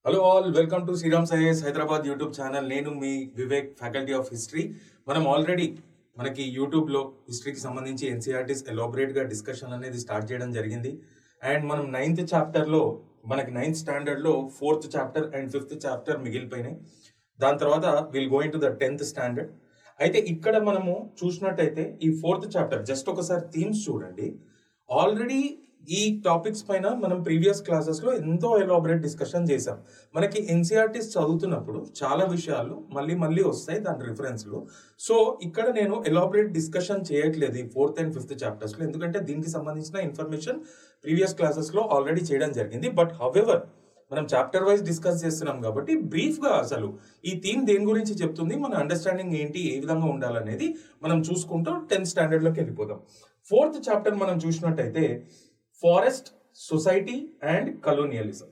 Hello all, welcome to Sriram's IAS Hyderabad YouTube channel. నేను మీ Vivek, faculty of history. మనం already మనకి యూట్యూబ్లో హిస్టరీకి సంబంధించి ఎన్సీఆర్టీస్ ఎలాబరేట్గా డిస్కషన్ అనేది స్టార్ట్ చేయడం జరిగింది. అండ్ మనం 9th చాప్టర్లో మనకి 9th స్టాండర్డ్లో 4th chapter and 5th chapter మిగిలిపోయినాయి. దాని తర్వాత will going to the 10th standard. అయితే ఇక్కడ మనము చూసినట్టయితే ఈ 4th చాప్టర్ జస్ట్ ఒకసారి థీమ్స్ చూడండి. ఆల్రెడీ ఈ టాపిక్స్ పైన మనం ప్రీవియస్ క్లాసెస్లో ఎంతో ఎలాబరేట్ డిస్కషన్ చేసాం. మనకి ఎన్సీఆర్టీస్ చదువుతున్నప్పుడు చాలా విషయాలు మళ్ళీ మళ్ళీ వస్తాయి దాని రిఫరెన్స్లో. సో ఇక్కడ నేను ఎలాబరేట్ డిస్కషన్ చేయట్లేదు ఈ 4th and 5th చాప్టర్స్లో, ఎందుకంటే దీనికి సంబంధించిన ఇన్ఫర్మేషన్ ప్రీవియస్ క్లాసెస్లో ఆల్రెడీ చేయడం జరిగింది. బట్ హవెవర్ మనం చాప్టర్ వైజ్ డిస్కస్ చేస్తున్నాం కాబట్టి బ్రీఫ్గా అసలు ఈ థీమ్ దేని గురించి చెప్తుంది, మన అండర్స్టాండింగ్ ఏంటి, ఏ విధంగా ఉండాలనేది మనం చూసుకుంటూ 10th స్టాండర్డ్లోకి వెళ్ళిపోదాం. 4th చాప్టర్ మనం చూసినట్టయితే ఫారెస్ట్, సొసైటీ అండ్ కలోనియలిజం.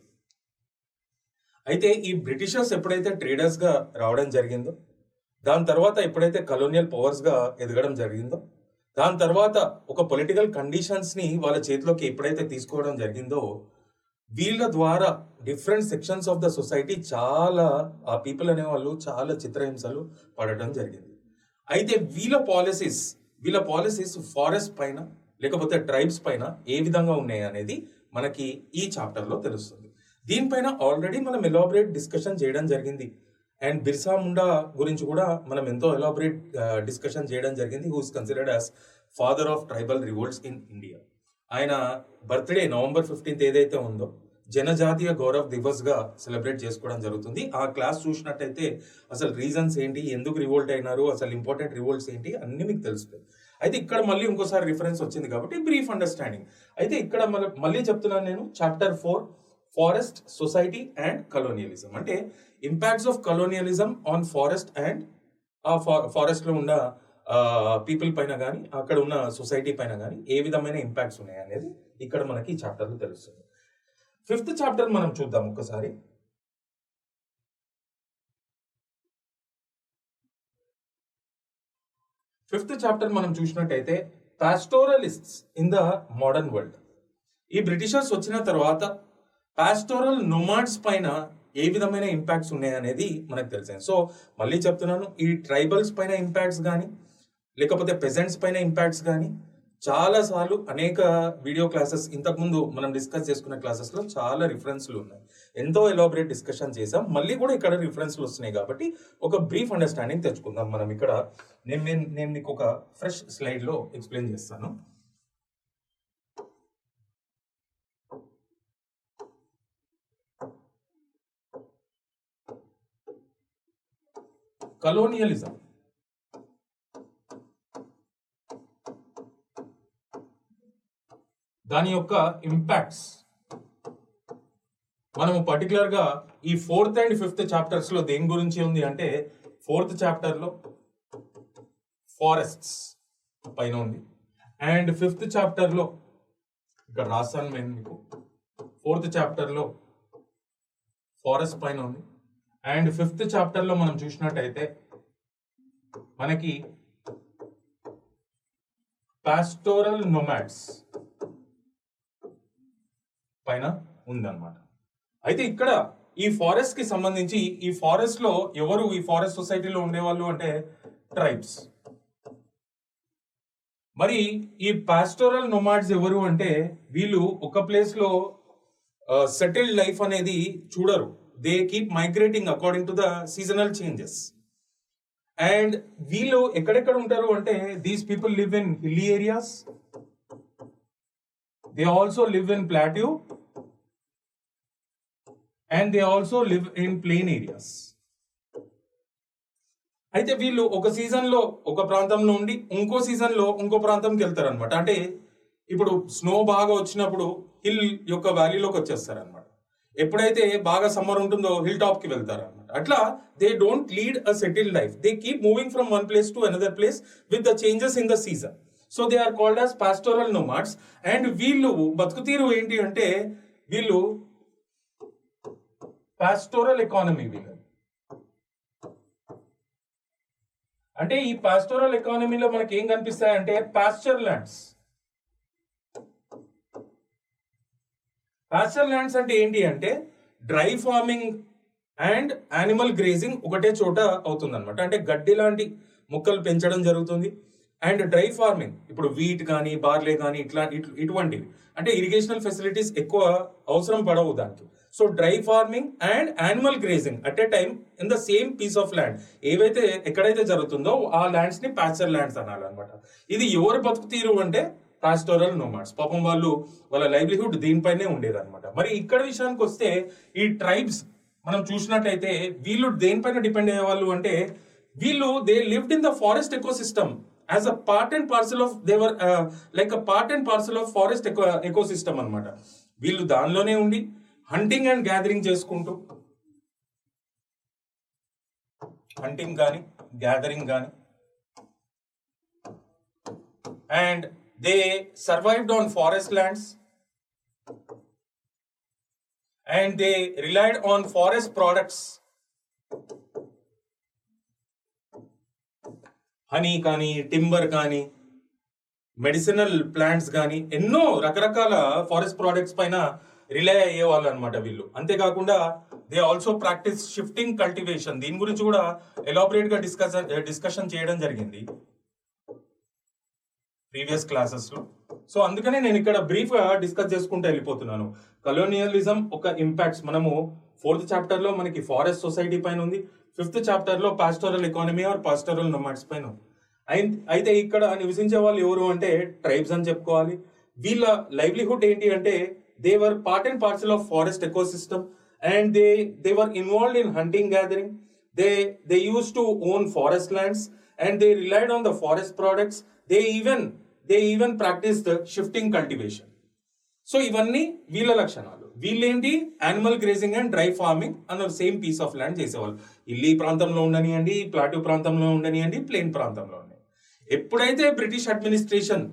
అయితే ఈ బ్రిటిషర్స్ ఎప్పుడైతే ట్రేడర్స్గా రావడం జరిగిందో, దాని తర్వాత ఎప్పుడైతే కలోనియల్ పవర్స్గా ఎదగడం జరిగిందో, దాని తర్వాత ఒక పొలిటికల్ కండిషన్స్ని వాళ్ళ చేతిలోకి ఎప్పుడైతే తీసుకోవడం జరిగిందో, వీళ్ళ ద్వారా different sections of the society చాలా ఆ పీపుల్ అనేవాళ్ళు చాలా చిత్రహింసలు పడటం జరిగింది. అయితే వీళ్ళ పాలసీస్ ఫారెస్ట్ పైన లేకపోతే ట్రైబ్స్ పైన ఏ విధంగా ఉన్నాయి అనేది మనకి ఈ చాప్టర్లో తెలుస్తుంది. దీనిపైన ఆల్రెడీ మనం ఎలాబరేట్ డిస్కషన్ చేయడం జరిగింది. అండ్ బిర్సా ముండా గురించి కూడా మనం ఎంతో ఎలాబరేట్ డిస్కషన్ చేయడం జరిగింది. Who is considered as father of tribal revolts in India. ఆయన బర్త్డే November 15th ఏదైతే ఉందో జనజాతీయ గౌరవ్ దివస్గా సెలబ్రేట్ చేసుకోవడం జరుగుతుంది. ఆ క్లాస్ చూసినట్టయితే అసలు రీజన్స్ ఏంటి, ఎందుకు రివోల్ట్ అయినారు, అసలు ఇంపార్టెంట్ రివోల్ట్స్ ఏంటి అన్ని మీకు తెలుస్తుంది. అయితే ఇక్కడ మళ్ళీ ఇంకోసారి రిఫరెన్స్ వచ్చింది కాబట్టి బ్రీఫ్ అండర్స్టాండింగ్. అయితే ఇక్కడ మళ్ళీ చెప్తున్నాను నేను, chapter 4 forest, society and colonialism. అంటే impacts of colonialism on forest and ఆ ఫారెస్ట్లో ఉన్న పీపుల్ పైన కానీ అక్కడ ఉన్న సొసైటీ పైన కానీ ఏ విధమైన ఇంపాక్ట్స్ ఉన్నాయి అనేది ఇక్కడ మనకి ఈ చాప్టర్లో తెలుస్తుంది. 5th చాప్టర్ మనం చూద్దాం ఒక్కసారి. ఫిఫ్త్ చాప్టర్ మనం చూసినట్టయితే పాస్టోరలిస్ట్స్ ఇన్ ద మోడర్న్ వరల్డ్. ఈ బ్రిటిషర్స్ వచ్చిన తర్వాత పాస్టోరల్ నొమాడ్స్ పైన ఏ విధమైన ఇంపాక్ట్స్ ఉన్నాయి అనేది మనకు తెలిసింది. సో మళ్ళీ చెప్తున్నాను, ఈ ట్రైబల్స్ పైన ఇంపాక్ట్స్ కానీ లేకపోతే పెజెంట్స్ పైన ఇంపాక్ట్స్ కానీ చాలాసార్లు అనేక వీడియో క్లాసెస్ ఇంతకుముందు మనం డిస్కస్ చేసుకున్న క్లాసెస్లో చాలా రిఫరెన్స్లు ఉన్నాయి. ఎంతో ఎలాబరేట్ డిస్కషన్ చేసాం. మళ్ళీ కూడా ఇక్కడ రిఫరెన్స్లు వస్తున్నాయి కాబట్టి ఒక బ్రీఫ్ అండర్స్టాండింగ్ తెచ్చుకుందాం. మనం ఇక్కడ నేను మీకు ఒక ఫ్రెష్ స్లైడ్లో ఎక్స్ప్లెయిన్ చేస్తాను. కలోనియలిజం దాని యొక్క ఇంపాక్ట్స్ మనము పర్టికులర్గా ఈ 4th and 5th చాప్టర్స్లో దేని గురించి ఉంది అంటే, 4th చాప్టర్లో ఫారెస్ట్స్ పైన ఉంది అండ్ 5th చాప్టర్లో ఇక్కడ రాస్తాను నేను మీకు, 4th చాప్టర్లో ఫారెస్ట్ పైన ఉంది అండ్ 5th చాప్టర్లో మనం చూసినట్టయితే మనకి పాస్టోరల్ నొమాడ్స్ పైన ఉందన్నమాట. అయితే ఇక్కడ ఈ ఫారెస్ట్ కి సంబంధించి ఈ ఫారెస్ట్ లో ఎవరు ఈ ఫారెస్ట్ సొసైటీలో ఉండేవాళ్ళు అంటే ట్రైబ్స్. మరి ఈ పాస్టోరల్ నొమాడ్స్ ఎవరు అంటే వీళ్ళు ఒక ప్లేస్ లో సెటిల్డ్ లైఫ్ అనేది చూడరు. They keep migrating according to the seasonal changes. And వీళ్ళు ఎక్కడెక్కడ ఉంటారు అంటే these people live in hilly areas, they also live in plateau and they also live in plain areas. అయితే వీళ్ళు ఒక సీజన్లో ఒక ప్రాంతంలో ఉండి ఇంకో సీజన్లో ఇంకో ప్రాంతంకి వెళ్తారు అనమాట. అంటే ఇప్పుడు స్నో బాగా వచ్చినప్పుడు హిల్ యొక్క వ్యాలీలోకి వచ్చేస్తారు అనమాట. ఎప్పుడైతే బాగా సమ్మర్ ఉంటుందో హిల్ టాప్ కి వెళ్తారు అనమాట. అట్లా they don't lead a settled life, they keep moving from one place to another place with the changes in the season. So they are called as pastoral nomads. And వీళ్ళు బతుకుతీరు ఏంటి అంటే వీళ్ళు pastoral economy. వీళ్ళు అంటే ఈ pastoral ఎకానమీలో మనకి ఏం కనిపిస్తాయంటే పాస్చర్ ల్యాండ్స్. పాస్చర్ ల్యాండ్స్ అంటే ఏంటి అంటే dry farming and animal grazing ఒకటే చోట అవుతుంది అనమాట. అంటే గడ్డి లాంటి మొక్కలు పెంచడం జరుగుతుంది. అండ్ డ్రై ఫార్మింగ్ ఇప్పుడు వీట్ కానీ బార్లే కానీ ఇటువంటివి అంటే ఇరిగేషనల్ ఫెసిలిటీస్ ఎక్కువ అవసరం పడవు దానికి. So dry farming and animal grazing at a time in the same piece of land ఏవైతే ఎక్కడైతే జరుగుతుందో ఆ ల్యాండ్స్ ని పాస్చర్ ల్యాండ్స్ అనాలన్నమాట. ఇది ఎవరు బతుకుతీరు అంటే పాస్టోరల్ నోమాడ్స్. పాపం వాళ్ళ లైవ్లీహుడ్ దీనిపైనే ఉండేదన్నమాట. మరి ఇక్కడ విషయానికి వస్తే ఈ ట్రైబ్స్ మనం చూసినట్లయితే వీళ్ళు దేనిపైన డిపెండ్ అయ్యేవాళ్ళు అంటే they lived in the forest ecosystem as a part and parcel of their like a part and parcel of forest ecosystem అనమాట. వీళ్ళు దానిలోనే ఉండి హంటింగ్ అండ్ గ్యాదరింగ్ చేసుకుంటూ హంటింగ్ కానీ గ్యాదరింగ్ కానీ and they survived on forest lands and they relied on forest products. Honey కానీ timber కానీ medicinal plants కానీ ఎన్నో రకరకాల ఫారెస్ట్ ప్రోడక్ట్స్ పైన రిలై అయ్యేవాళ్ళు అనమాట వీళ్ళు. అంతేకాకుండా they also practice shifting cultivation. దీని గురించి కూడా ఎలాబరేట్ గా డిస్కషన్ చేయడం జరిగింది ప్రీవియస్ క్లాసెస్ లో. సో అందుకనే నేను ఇక్కడ బ్రీఫ్ గా డిస్కస్ చేసుకుంటూ వెళ్ళిపోతున్నాను. కలోనియలిజం ఒక ఇంపాక్ట్స్ మనము 4th చాప్టర్ లో మనకి ఫారెస్ట్ సొసైటీ పైన ఉంది, 5th చాప్టర్ లో pastoral economy are pastoral nomads పైన ఉంది. అయితే ఇక్కడ నివసించే వాళ్ళు ఎవరు అంటే ట్రైబ్స్ అని చెప్పుకోవాలి. వీళ్ళ లైవ్లీహుడ్ ఏంటి అంటే they were part and parcel of forest ecosystem and they were involved in hunting gathering. They use to own forest lands and they relied on the forest products. They even practiced shifting cultivation. So ఇవన్నీ వీళ్ళ లక్షణాలు. వీళ్ళేంటి animal grazing and dry farming అన్న same piece of land చేసేవాళ్ళు. Hilly ప్రాంతంలో ఉండనియండి, plateau ప్రాంతంలో ఉండనియండి, plain ప్రాంతంలో ఉండండి. ఎప్పుడైతే బ్రిటిష్ అడ్మినిస్ట్రేషన్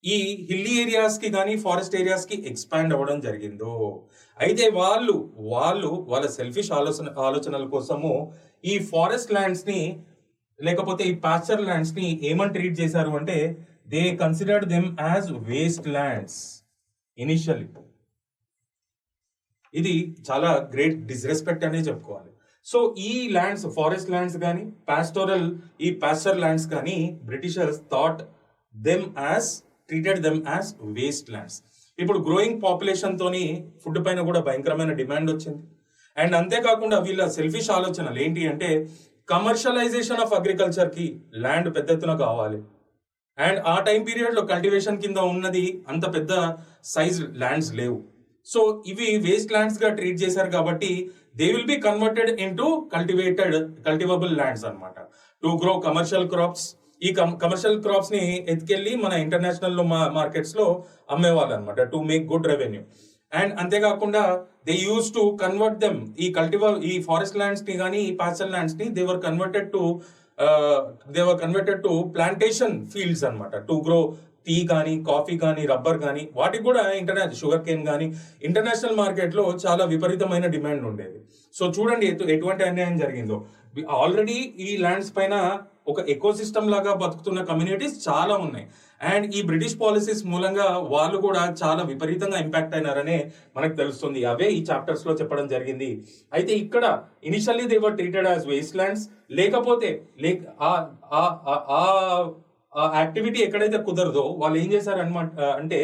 ఈ హిల్లీ ఏరియాస్ కి కానీ ఫారెస్ట్ ఏరియాస్ కి ఎక్స్పాండ్ అవ్వడం జరిగిందో అయితే వాళ్ళు వాళ్ళ సెల్ఫిష్ ఆలోచనల కోసము ఈ ఫారెస్ట్ ల్యాండ్స్ ని లేకపోతే ఈ పాస్చర్ ల్యాండ్స్ ని ఏమని ట్రీట్ చేశారు అంటే they considered them as waste lands initially. ఇది చాలా గ్రేట్ డిస్రెస్పెక్ట్ అనే చెప్పుకోవాలి. సో ఈ ల్యాండ్స్ ఫారెస్ట్ ల్యాండ్స్ కానీ ఈ పాస్చర్ ల్యాండ్స్ కానీ Britishers treated them as waste lands. ఇప్పుడు గ్రోయింగ్ పాపులేషన్ తోని ఫుడ్ పైన కూడా భయంకరమైన డిమాండ్ వచ్చింది. అండ్ అంతేకాకుండా వీళ్ళ సెల్ఫిష్ ఆలోచనలు ఏంటి అంటే కమర్షియలైజేషన్ ఆఫ్ అగ్రికల్చర్ కి ల్యాండ్ పెద్ద ఎత్తున కావాలి. అండ్ ఆ టైం పీరియడ్ లో కల్టివేషన్ కింద ఉన్నది అంత పెద్ద సైజ్ ల్యాండ్స్ లేవు. సో ఇవి వేస్ట్ ల్యాండ్స్ గా ట్రీట్ చేశారు కాబట్టి they will be converted into cultivable lands అన్నమాట టు గ్రో కమర్షియల్ క్రాప్స్. ఈ కమర్షియల్ క్రాప్స్ ని ఎత్తుకెళ్లి మన ఇంటర్నేషనల్ మార్కెట్స్ లో అమ్మేవాళ్ళు అనమాట to make good revenue. And అంతేకాకుండా they use to convert them ఈ ఫారెస్ట్ ల్యాండ్స్ ని కానీ ఈ పాస్చర్ ల్యాండ్స్ ని they were converted to plantation fields అనమాట టు గ్రో టీ కానీ కాఫీ కానీ రబ్బర్ కానీ వాటికి కూడా షుగర్ కేన్ కానీ ఇంటర్నేషనల్ మార్కెట్ లో చాలా విపరీతమైన డిమాండ్ ఉండేది. సో చూడండి ఎటువంటి అన్యాయం జరిగిందో. ఆల్రెడీ ఈ ల్యాండ్స్ పైన ఒక ఎకోసిస్టమ్ లాగా బతుకుతున్న కమ్యూనిటీస్ చాలా ఉన్నాయి. అండ్ ఈ బ్రిటిష్ పాలసీస్ మూలంగా వాళ్ళు కూడా చాలా విపరీతంగా ఇంపాక్ట్ అయినారనే మనకు తెలుస్తుంది. అవే ఈ చాప్టర్స్ లో చెప్పడం జరిగింది. అయితే ఇక్కడ initially they were treated as waste lands. లేకపోతే ఆ యాక్టివిటీ ఎక్కడైతే కుదరదో వాళ్ళు ఏం చేశారు అంటే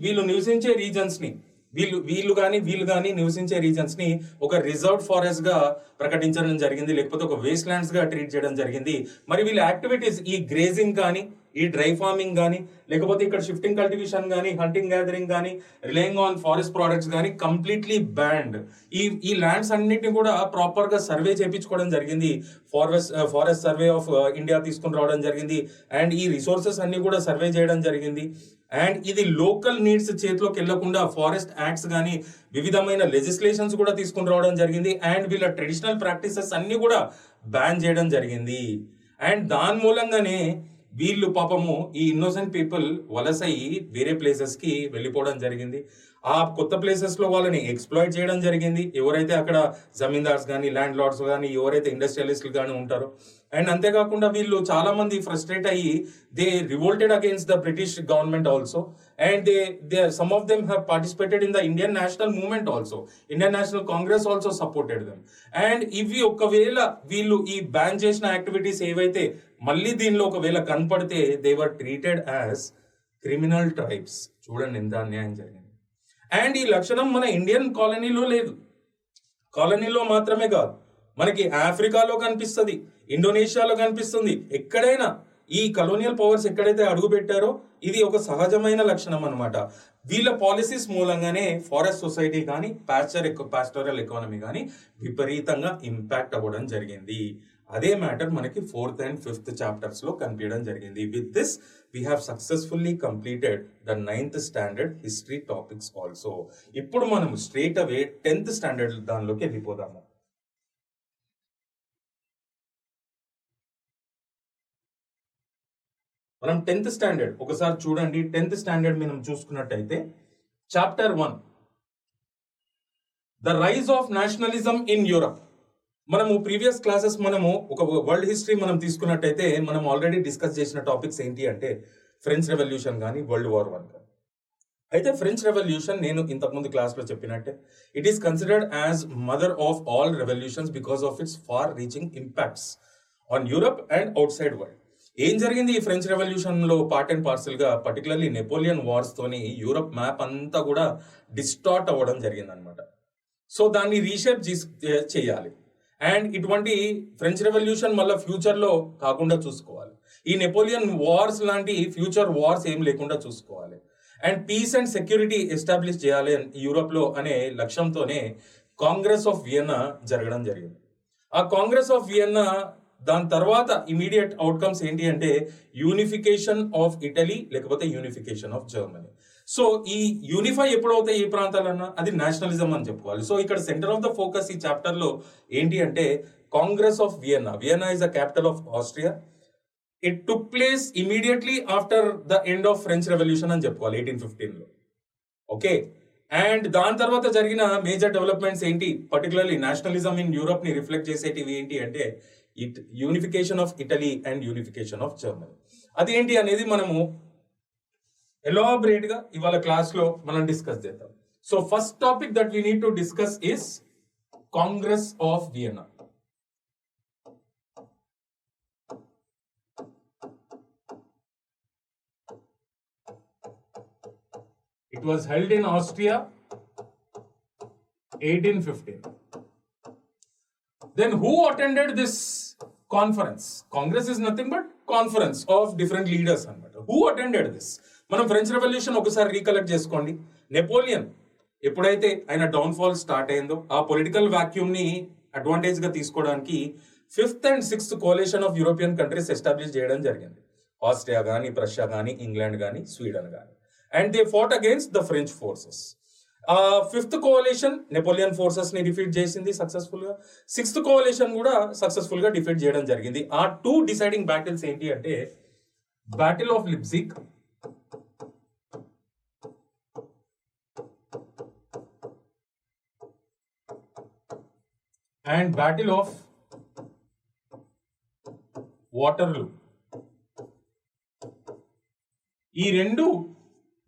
వీళ్ళు నివసించే రీజన్స్ ని వీళ్ళు కానీ నివసించే రీజన్స్ ని ఒక రిజర్వ్డ్ ఫారెస్ట్ గా ప్రకటించడం జరిగింది, లేకపోతే ఒక వేస్ట్ ల్యాండ్స్ గా ట్రీట్ చేయడం జరిగింది. మరి వీళ్ళ యాక్టివిటీస్ ఈ గ్రేజింగ్ కానీ ఈ డ్రై ఫార్మింగ్ కానీ లేకపోతే ఇక్కడ షిఫ్టింగ్ కల్టివేషన్ కానీ హంటింగ్ గ్యాదరింగ్ కానీ రిలయింగ్ ఆన్ ఫారెస్ట్ ప్రోడక్ట్స్ కానీ కంప్లీట్లీ బ్యాండ్. ఈ ల్యాండ్స్ అన్నిటిని కూడా ప్రాపర్ గా సర్వే చేయించుకోవడం జరిగింది. ఫారెస్ట్ సర్వే ఆఫ్ ఇండియా తీసుకుని రావడం జరిగింది. అండ్ ఈ రిసోర్సెస్ అన్ని కూడా సర్వే చేయడం జరిగింది. అండ్ ఇది లోకల్ నీడ్స్ చేతిలోకి వెళ్లకుండా ఫారెస్ట్ యాక్ట్స్ కానీ వివిధమైన లెజిస్లేషన్స్ కూడా తీసుకుని రావడం జరిగింది. అండ్ వీళ్ళ ట్రెడిషనల్ ప్రాక్టీసెస్ అన్ని కూడా బ్యాన్ చేయడం జరిగింది. అండ్ దాని మూలంగానే వీళ్ళు పాపము ఈ ఇన్నోసెంట్ పీపుల్ వలస అయ్యి వేరే ప్లేసెస్ కి వెళ్ళిపోవడం జరిగింది. ఆ కొత్త ప్లేసెస్ లో వాళ్ళని ఎక్స్ప్లాయిట్ చేయడం జరిగింది. ఎవరైతే అక్కడ జమీందార్స్ కానీ ల్యాండ్ లార్డ్స్ కానీ ఎవరైతే ఇండస్ట్రియలిస్టులు కానీ ఉంటారో. అండ్ అంతేకాకుండా వీళ్ళు చాలా మంది ఫ్రస్ట్రేట్ అయ్యి they revolted against the British government also. And they some of them have participated in the Indian national movement also. Indian national Congress also supported them. And ఇవి ఒకవేళ వీళ్ళు ఈ బ్యాన్ చేసిన యాక్టివిటీస్ ఏవైతే మళ్ళీ దీనిలో ఒకవేళ కనపడితే they were treated as criminal tribes. చూడండి ఎంత అన్యాయం జరిగింది. అండ్ ఈ లక్షణం మన ఇండియన్ కాలనీలో లేదు. కాలనీలో మాత్రమే కాదు, మనకి ఆఫ్రికాలో కనిపిస్తుంది, ఇండోనేషియాలో కనిపిస్తుంది. ఎక్కడైనా ఈ కలోనియల్ పవర్స్ ఎక్కడైతే అడుగు పెట్టారో ఇది ఒక సహజమైన లక్షణం అనమాట. వీళ్ళ పాలసీస్ మూలంగానే ఫారెస్ట్ సొసైటీ కానీ పాస్టోరల్ ఎకానమీ కానీ విపరీతంగా ఇంపాక్ట్ అవ్వడం జరిగింది. అదే మ్యాటర్ మనకి 4th and 5th చాప్టర్స్ లో కనిపించడం జరిగింది. With this we have successfully completed the 9th standard history topics also. ఇప్పుడు మనం స్ట్రేట్ అవే 10th స్టాండర్డ్ దానిలోకి వెళ్ళిపోదాము. మనం 10th స్టాండర్డ్ ఒకసారి చూడండి. 10th స్టాండర్డ్ మనం చూసుకున్నట్టయితే chapter 1 the rise of nationalism in Europe. మనము ప్రీవియస్ క్లాసెస్ మనము ఒక వరల్డ్ హిస్టరీ మనం తీసుకున్నట్టయితే మనం ఆల్రెడీ డిస్కస్ చేసిన టాపిక్స్ ఏంటి అంటే ఫ్రెంచ్ రెవల్యూషన్ కానీ వరల్డ్ వార్ 1 కానీ. అయితే ఫ్రెంచ్ రెవల్యూషన్ నేను ఇంతకుముందు క్లాస్లో చెప్పినట్టే it is considered as mother of all revolutions because of its far reaching impacts on Europe and అవుట్ సైడ్ వరల్డ్. ఏం జరిగింది ఈ ఫ్రెంచ్ రెవల్యూషన్ లో పార్ట్ అండ్ పార్సల్ గా, పర్టికులర్లీ నెపోలియన్ వార్స్ తోని యూరప్ మ్యాప్ అంతా కూడా డిస్టార్ట్ అవ్వడం జరిగింది అనమాట. సో దాన్ని రీషేప్ చేయాలి. అండ్ ఇటువంటి ఫ్రెంచ్ రెవల్యూషన్ మళ్ళీ ఫ్యూచర్ లో కాకుండా చూసుకోవాలి. ఈ నెపోలియన్ వార్స్ లాంటి ఫ్యూచర్ వార్స్ ఏం లేకుండా చూసుకోవాలి. And peace and security establish చేయాలి యూరోప్ లో అనే లక్ష్యంతోనే కాంగ్రెస్ ఆఫ్ వియన్నా జరగడం జరిగింది. ఆ కాంగ్రెస్ ఆఫ్ వియన్నా దాని తర్వాత ఇమీడియట్ అవుట్కమ్స్ ఏంటి అంటే యూనిఫికేషన్ ఆఫ్ ఇటలీ లేకపోతే యూనిఫికేషన్ ఆఫ్ జర్మనీ. సో ఈ యూనిఫై ఎప్పుడవుతాయి ఈ ప్రాంతాలన్నా అది నేషనలిజం అని చెప్పుకోవాలి. సో ఇక్కడ సెంటర్ ఆఫ్ ద ఫోకస్ ఈ చాప్టర్ లో ఏంటి అంటే Congress of Vienna. Vienna is the capital of Austria. It took place immediately after the end of French revolution అని చెప్పుకోవాలి 1815 లో. ఓకే. అండ్ దాని తర్వాత జరిగిన మేజర్ డెవలప్మెంట్స్ ఏంటి, పర్టికులర్లీ నేషనలిజం ఇన్ యూరోప్ ని రిఫ్లెక్ట్ చేసేటివి ఏంటి అంటే unification of Italy and unification of Germany. అది ఏంటి అనేది మనము ఎలాబరేట్ గా ఇవాళ క్లాస్ లో మనం డిస్కస్ చేద్దాం. So first topic that we need to discuss is Congress of Vienna. It was held in Austria 1815. Then who attended this conference? Congress is nothing but conference of different leaders అన్నమాట. Who attended this? మనం French revolution ఒకసారి recollect చేసుకోండి. Napoleon ఎప్పుడైతే ఆయన downfall start అయిందో ఆ political vacuum ని advantage గా తీసుకోవడానికి 5th and 6th కోalition of European countries establish చేయడం జరిగింది. ఆస్ట్రియా కానీ, ప్రషియా కానీ, ఇంగ్లాండ్ కానీ, స్వీడన్ కానీ. And they fat against the French forces. 5th కోalition Napoleon forces ని డిఫీట్ చేసింది సక్సెస్ఫుల్ గా. 6th కోalition కూడా సక్సెస్ఫుల్ గా డిఫీట్ చేయడం జరిగింది. ఆ 2 డిసైడింగ్ బ్యాటిల్స్ ఏంటి అంటే battle of Leipzig and battle of Waterloo. ఈ 2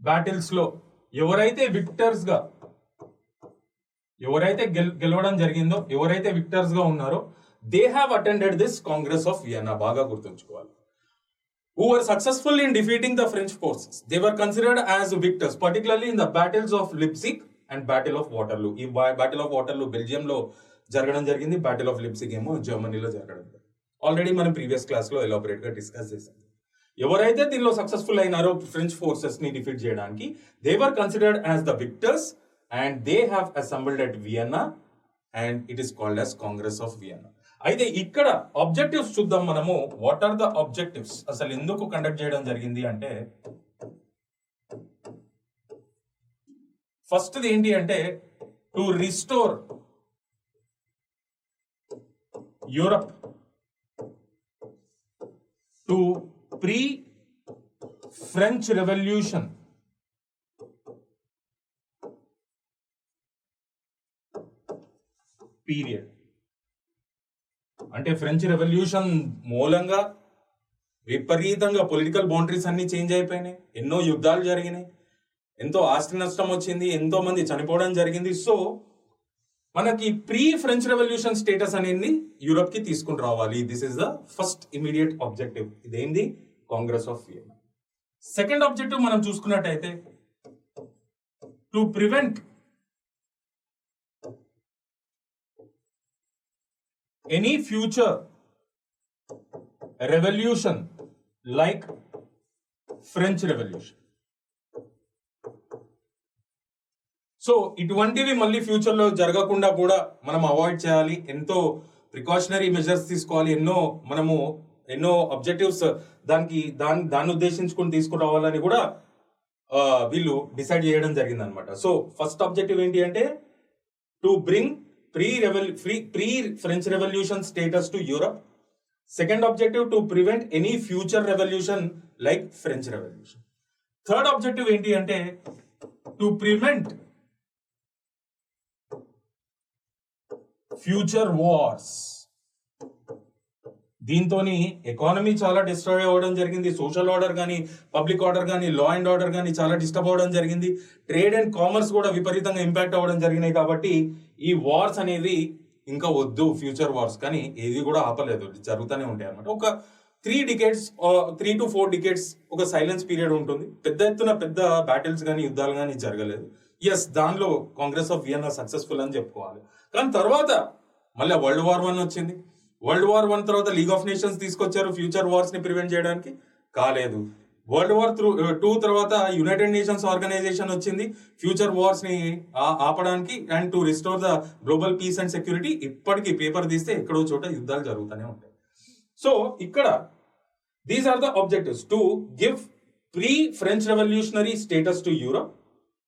బ్యాటిల్స్ లో ఎవరైతే విక్టర్స్ గా గెలవడం జరిగిందో, ఎవరైతే విక్టర్స్ గా ఉన్నారో they have attended this Congress of Vienna. బాగా గుర్తుంచుకోవాలి. who were successful in defeating the French forces. They were considered as victors, particularly in the battles of Leipzig and Battle of Waterloo. ఈ Battle of Waterloo బెల్జియం లో జరగడం జరిగింది. Battle of లిప్జిగ్ ఏమో జర్మనీలో జరగడం జరిగింది. ఆల్రెడీ మనం ప్రీవియస్ క్లాస్ లో ఎలాబరేట్ గా డిస్కస్ చేసాం. ఎవరైతే దీనిలో సక్సెస్ఫుల్ అయినారో ఫ్రెంచ్ ఫోర్సెస్ ని డిఫీట్ చేయడానికి they were considered as the victors and they have assembled at Vienna and it is called as Congress of Vienna. అయితే ఇక్కడ ఆబ్జెక్టివ్స్ చూద్దాం మనము. వాట్ ఆర్ ద ఆబ్జెక్టివ్స్, అసలు ఎందుకు కండక్ట్ చేయడం జరిగింది అంటే ఫస్ట్ ఏంటి అంటే to restore Europe to pre-French Revolution period. అంటే ఫ్రెంచ్ రెవల్యూషన్ మూలంగా విపరీతంగా పొలిటికల్ బౌండరీస్ అన్ని చేంజ్ అయిపోయినాయి, ఎన్నో యుద్ధాలు జరిగినాయి, ఎంతో ఆస్తి నష్టం వచ్చింది, ఎంతో మంది చనిపోవడం జరిగింది. సో మనకి ప్రీ ఫ్రెంచ్ రెవల్యూషన్ స్టేటస్ అనేది యూరప్ కి తీసుకుని రావాలి. This is the first immediate objective. ఇదేంది? Congress of Vienna. Second objective మనం చూసుకున్నట్టయితే to prevent any future revolution like French revolution. So ఇటువంటివి మళ్ళీ ఫ్యూచర్ లో జరగకుండా కూడా మనం అవాయిడ్ చేయాలి, ఎంతో ప్రికాషనరీ మెజర్స్ తీసుకోవాలి, ఎన్నో అబ్జెక్టివ్స్ దాన్ని ఉద్దేశించుకుని తీసుకురావాలని కూడా వీళ్ళు డిసైడ్ చేయడం జరిగింది అనమాట. సో ఫస్ట్ ఆబ్జెక్టివ్ ఏంటి అంటే to bring pre French revolution status to Europe. Second objective to prevent any future revolution like French revolution. Third objective ఏంటి అంటే టు ప్రివెంట్ ఫ్యూచర్ వార్స్. దీంతో ఎకానమీ చాలా డిస్ట్రాయ్ అవ్వడం జరిగింది, సోషల్ ఆర్డర్ కానీ, public order కానీ, లా అండ్ ఆర్డర్ కానీ చాలా డిస్టర్బ్ అవ్వడం జరిగింది, ట్రేడ్ అండ్ కామర్స్ కూడా విపరీతంగా ఇంపాక్ట్ అవ్వడం జరిగినాయి. కాబట్టి ఈ వార్స్ అనేది ఇంకా వద్దు, ఫ్యూచర్ వార్స్, కానీ ఏది కూడా ఆపలేదు, జరుగుతూనే ఉంటాయి అనమాట. ఒక 3 to 4 decades ఒక సైలెన్స్ పీరియడ్ ఉంటుంది, పెద్ద ఎత్తున పెద్ద బ్యాటిల్స్ కానీ యుద్ధాలు కానీ జరగలేదు. ఎస్, దానిలో కాంగ్రెస్ ఆఫ్ వియన్నా సక్సెస్ఫుల్ అని చెప్పుకోవాలి. కానీ తర్వాత మళ్ళీ వరల్డ్ వార్ 1 వచ్చింది. వరల్డ్ వార్ 1 తర్వాత లీగ్ ఆఫ్ నేషన్స్ తీసుకొచ్చారు ఫ్యూచర్ వార్స్ ని ప్రివెంట్ చేయడానికి, కాలేదు. వరల్డ్ వార్ 2 తర్వాత యునైటెడ్ నేషన్స్ ఆర్గనైజేషన్ వచ్చింది ఫ్యూచర్ వార్స్ ని ఆపడానికి and to restore the global peace and security. ఇప్పటికీ పేపర్ తీస్తే ఎక్కడో చోట యుద్ధాలు జరుగుతూనే ఉంటాయి. సో ఇక్కడ these are the objectives: to give pre French revolutionary status to Europe,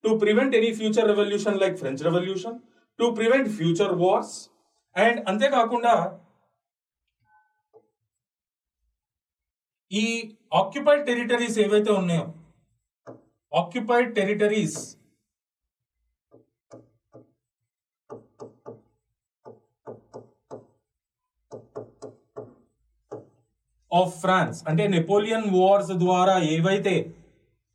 to prevent any future revolution like French revolution, to prevent future wars, and అంతేకాకుండా ఈ ఆక్యుపైడ్ టెరిటరీస్ ఏవైతే ఉన్నాయో, ఆక్యుపైడ్ టెరిటరీస్ ఆఫ్ ఫ్రాన్స్, అంటే Napoleon wars ద్వారా ఏవైతే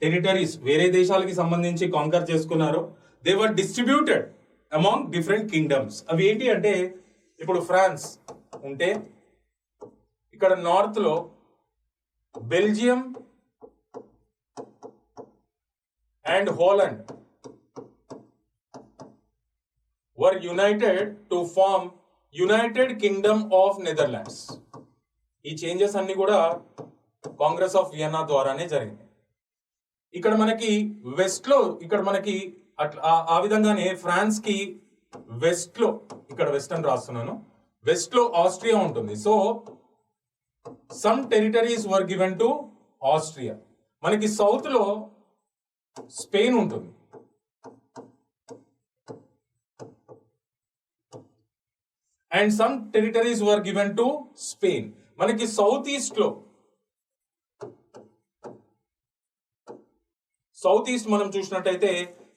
territories వేరే దేశాలకి సంబంధించి కాంకర్ చేసుకున్నారో, they were distributed among different kingdoms. అవి ఏంటి అంటే, ఇప్పుడు ఫ్రాన్స్ ఉంటే ఇక్కడ నార్త్ లో Belgium and Holland were united to form United Kingdom of Netherlands. ఈ చేంజెస్ అన్ని కూడా కాంగ్రెస్ ఆఫ్ వియన్నా ద్వారానే జరిగింది. ఇక్కడ మనకి వెస్ట్ లో, ఇక్కడ మనకి ఆ విధంగానే ఫ్రాన్స్ కి వెస్ట్ లో, ఇక్కడ వెస్ట్ అని రాస్తున్నాను, వెస్ట్ లో ఆస్ట్రియా ఉంటుంది. So some territories were given to Austria. మనకి సౌత్ లో స్పెయిన్ ఉంటుంది, and some territories were given to Spain. మనకి సౌత్ ఈస్ట్ మనం చూసినట్టయితే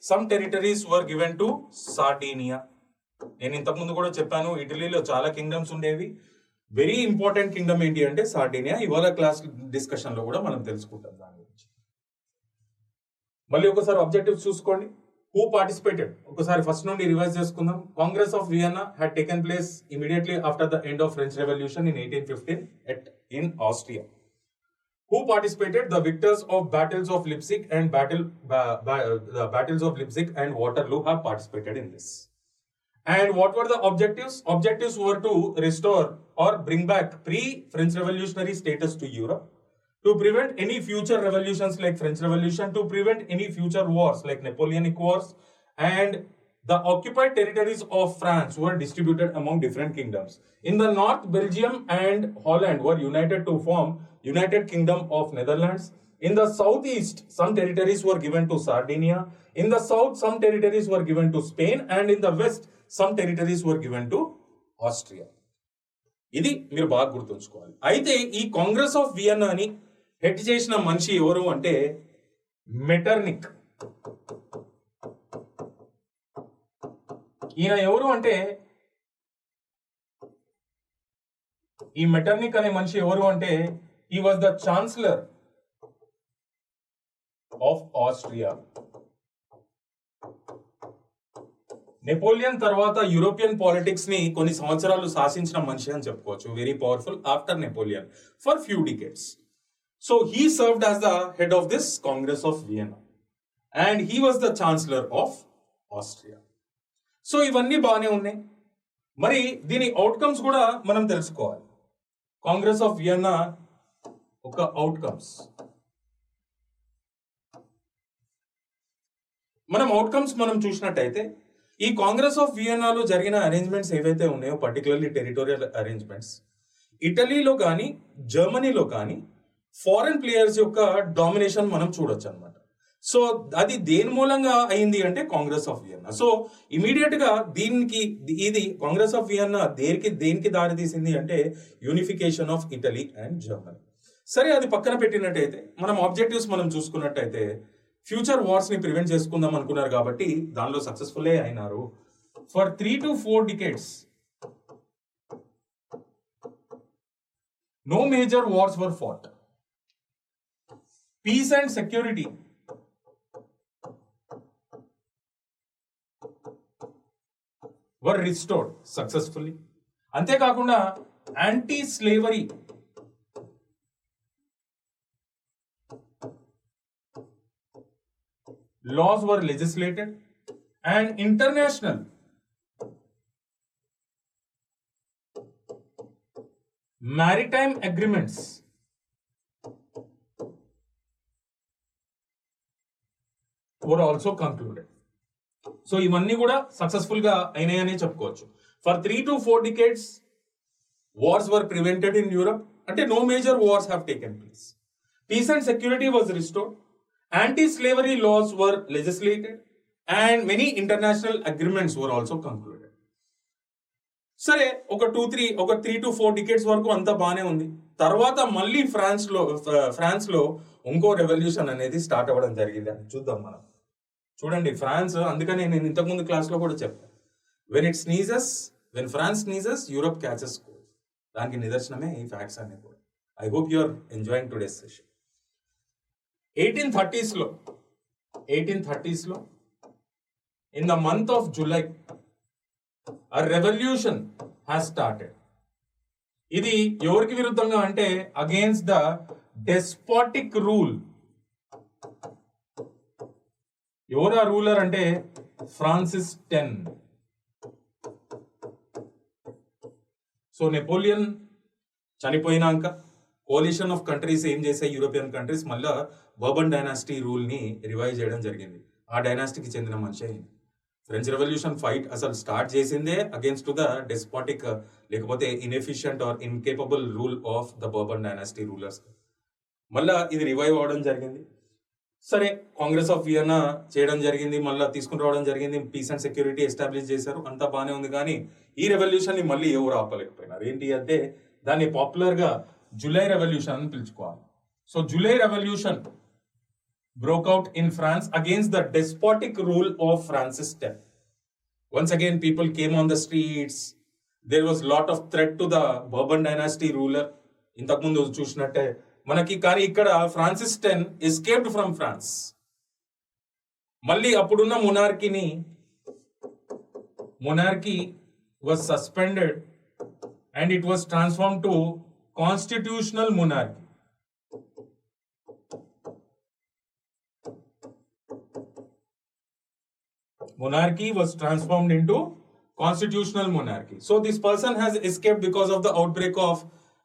some territories were given to Sardinia. నేను ఇంతకు ముందు కూడా చెప్పాను, ఇటలీలో చాలా కింగ్డమ్స్ ఉండేవి. వెరీ ఇంపార్టెంట్ కింగ్డమ్ ఏంటి అంటే సార్డీనియా. ఇవాళ క్లాస్ డిస్కషన్ లో కూడా మనం తెలుసుకుంటాం దాని గురించి. మళ్ళీ ఒకసారి ఆబ్జెక్టివ్స్ చూసుకోండి. హూ పార్టిసిపేటెడ్, ఒకసారి ఫస్ట్ నుండి రివైజ్ చేసుకుందాం. Congress of Vienna had taken place immediately after the end of French revolution in 1815 in Austria. Who participated? The victors of battles of Leipzig and the battles of Leipzig and Waterloo have participated in this. And what were the objectives? Objectives were to restore or bring back pre-French revolutionary status to Europe, to prevent any future revolutions like French Revolution, to prevent any future wars like Napoleonic Wars, and the occupied territories of France were distributed among different kingdoms. In the north, Belgium and Holland were united to form United Kingdom of Netherlands. In the southeast, some territories were given to Sardinia. In the south, some territories were given to Spain, and in the west, some territories were given to Austria. ఇది మీరు బాగా గుర్తుంచుకోవాలి. అయితే ఈ Congress of వియన్నాని head చేసిన మనిషి ఎవరు అంటే మెటర్నిక్. ఈయన ఎవరు అంటే ఈ మెటర్నిక్ అనే మనిషి ఎవరు అంటే he was the chancellor of Austria. Napoleon తర్వాత యూరోపియన్ పాలిటిక్స్ ని కొన్ని సంవత్సరాలు శాసించిన మనిషి అని చెప్పుకోవచ్చు. Very powerful after Napoleon for few decades. So he served as the head of this Congress of Vienna and he was the chancellor of Austria. So ఇవన్నీ బాగానే ఉన్నాయి. మరి దీని అవుట్కమ్స్ కూడా మనం తెలుసుకోవాలి. కాంగ్రెస్ ఆఫ్ వియన్నా ఒక అవుట్కమ్స్, మనం చూసినట్టయితే ఈ కాంగ్రెస్ ఆఫ్ వియన్నాలో జరిగిన అరేంజ్మెంట్స్ ఏవైతే ఉన్నాయో, పర్టికులర్లీ టెరిటోరియల్ అరేంజ్మెంట్స్, ఇటలీలో కానీ జర్మనీలో కానీ ఫారెన్ ప్లేయర్స్ యొక్క డామినేషన్ మనం చూడొచ్చు అనమాట. సో అది దేని మూలంగా అయింది అంటే Congress of Vienna. So immediate గా ఇది కాంగ్రెస్ ఆఫ్ వియన్నా దేనికి దారి తీసింది అంటే unification of Italy and Germany. సరే, అది పక్కన పెట్టినట్టయితే మనం ఆబ్జెక్టివ్స్ మనం చూసుకున్నట్టయితే ఫ్యూచర్ వార్స్ ని ప్రివెంట్ చేసుకుందాం అనుకున్నారు కాబట్టి దానిలో సక్సెస్ఫుల్ అయినారు. For 3 to 4 decades no major wars were fought. Peace and security were restored successfully. అంతేకాకుండా anti slavery laws were legislated and international maritime agreements were also concluded. So ఇవన్నీ కూడా successful గా అయినాయనే చెప్పుకోవచ్చు. For 3 to 4 decades wars were prevented in Europe. అంటే no major wars have taken place. Peace and security was restored. Anti-slavery laws were legislated and many international agreements were also concluded. సరే, ఒక 3 to 4 decades వరకు అంతా బాగానే ఉంది. తర్వాత మళ్ళీ France లో ఇంకో రెవల్యూషన్ అనేది స్టార్ట్ అవ్వడం జరిగింది అని చూద్దాం మనం. చూడండి, ఫ్రాన్స్, అందుకనే నేను ఇంతకుముందు క్లాస్లో కూడా చెప్పాను, when France sneezes Europe catches cold. దానికి నిదర్శనమే ఈ ఫ్యాక్ట్స్ అన్ని కూడా. I hope you are enjoying today's session. 1830s లో in the month of July a revolution has started. ఇది ఎవరికి విరుద్ధంగా అంటే అగేన్స్ట్ ద డెస్పాటిక్ రూల్. ఎవరు ఆ రూలర్ అంటే ఫ్రాన్సిస్ 10. సో నెపోలియన్ చనిపోయినాక కోalition ఆఫ్ కంట్రీస్ ఏం చేశాయి, యూరోపియన్ కంట్రీస్ మళ్ళా బర్బన్ డైనాసిటీ రూల్ ని రివైవ్ చేయడం జరిగింది. ఆ డైనాసిటీకి చెందిన మనిషి అయింది. ఫ్రెంచ్ రెవల్యూషన్ ఫైట్ అసలు స్టార్ట్ చేసిందే అగేన్స్ట్ ద డెస్పాటిక్ లేకపోతే inefficient or incapable rule of the Bourbon dynasty rulers. మళ్ళా ఇది రివైవ్ అవడం జరిగింది. సరే, కాంగ్రెస్ ఆఫ్ వియన్నా చేయడం జరిగింది, మళ్ళీ తీసుకుని రావడం జరిగింది, పీస్ అండ్ సెక్యూరిటీ ఎస్టాబ్లిష్ చేశారు, అంతా బాగానే ఉంది. కానీ ఈ రెవల్యూషన్ ని మళ్ళీ ఎవరు ఆపలేకపోయినారు. ఏంటి అంటే దాన్ని పాపులర్ గా జూలై రెవల్యూషన్ అని పిలుచుకోవాలి. So July revolution broke out in France against the despotic rule of Francis X. Once again, people came on the streets. There was lot of threat to the Bourbon dynasty ruler. ఇంతకుముందు చూసినట్టే మనకి, కానీ ఇక్కడ Francis 10 escaped from France. మళ్ళీ అప్పుడున్న monarchy was suspended and it was transformed to constitutional monarchy. Monarchy was transformed into constitutional monarchy. So this person has escaped because of the outbreak of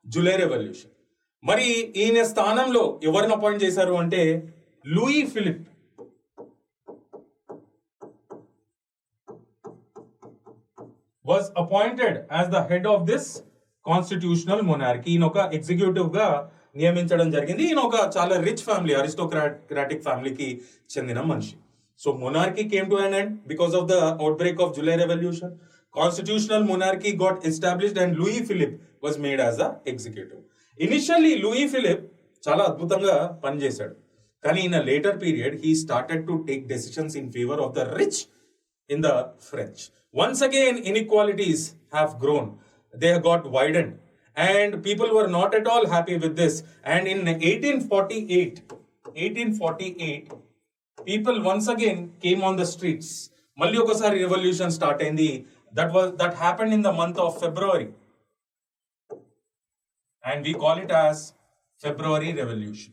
July Revolution. మరి ఈయన స్థానంలో ఎవరిని appoint చేశారు అంటే Louis Philippe. was appointed as the head of this constitutional monarchy. ఈయన ఒక executive గా నియమించడం జరిగింది. ఈయన ఒక చాలా రిచ్ ఫ్యామిలీ, అరిస్టోక్రాటిక్ ఫ్యామిలీకి చెందిన మనిషి. So monarchy came to an end because of the outbreak of July Revolution. Constitutional monarchy got established and Louis Philippe was made as the executive. Initially, Louis Philippe చాలా అద్భుతంగా పనిచేశాడు. కానీ in a later period, he started to take decisions in favor of the rich in the French. Once again, inequalities have grown. They have got widened. and people were not at all happy with this. And in 1848 people once again came on the streets. Malli okasari revolution start ayindi. That happened in the month of February, and we call it as February Revolution.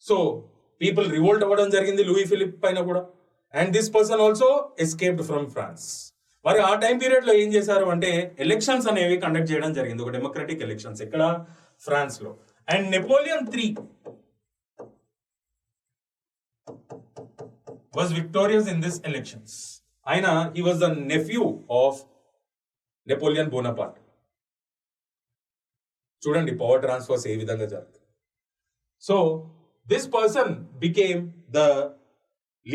So people revolt avadam jarigindi Louis Philippe paina kuda, and this person also escaped from France. మరి ఆ time period లో ఏం చేశారు అంటే elections అనేవి conduct చేయడం జరిగింది, ఒక డెమోక్రటిక్ ఎలక్షన్స్ ఇక్కడ ఫ్రాన్స్ లో. And Napoleon III was victorious in this elections. ఆయన he was the nephew of Napoleon Bonaparte. చూడండి పవర్ ట్రాన్స్ఫర్స్ ఏ విధంగా జరుగుతుంది. So this person became the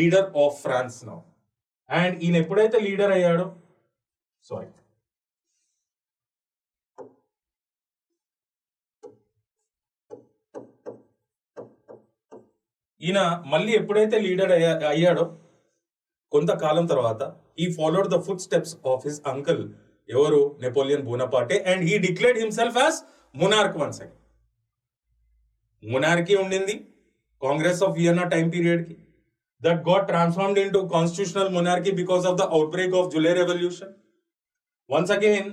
leader of France now. And ఈయన ఎప్పుడైతే లీడర్ అయ్యాడో ఈయన మళ్ళీ ఎప్పుడైతే లీడర్ అయ్యాడో కొంతకాలం తర్వాత he followed the footsteps of his uncle, ఎవరు Napoleon Bonaparte, and he declared himself as monarch once again. Monarchy ఉండింది Congress of Vienna time period కి, that got transformed into constitutional monarchy because of the outbreak of July Revolution. Once again,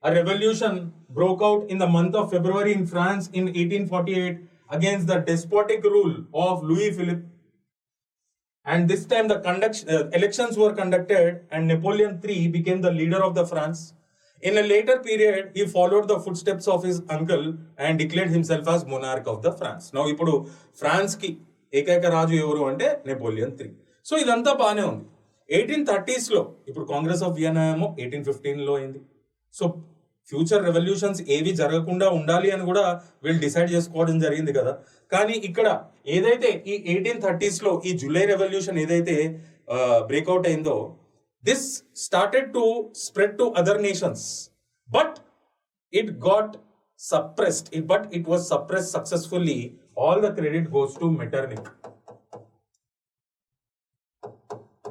a revolution broke out in the month of February in France in 1848 against the despotic rule of Louis Philippe. And this time the elections were conducted and Napoleon III became the leader of the France. In a later period, he followed the footsteps of his uncle and declared himself as monarch of the France. Now, ఇప్పుడు France కి ఏకైక రాజు ఎవరు అంటే Napoleon III. So ఇదంతా బాగానే ఉంది. 1830s లో ఇప్పుడు కాంగ్రెస్ ఆఫ్ వియన్నా ఏమో 1815 లో అయింది. సో ఫ్యూచర్ రెవల్యూషన్స్ ఏవి జరగకుండా ఉండాలి అని కూడా వీళ్ళు డిసైడ్ చేసుకోవడం జరిగింది కదా. కానీ ఇక్కడ ఏదైతే ఈ 1830s లో ఈ జూలై రెవల్యూషన్ ఏదైతే బ్రేక్అవుట్ అయిందో, this started to spread to other nations, but it got suppressed, but it was suppressed successfully. All the credit goes to Metternich.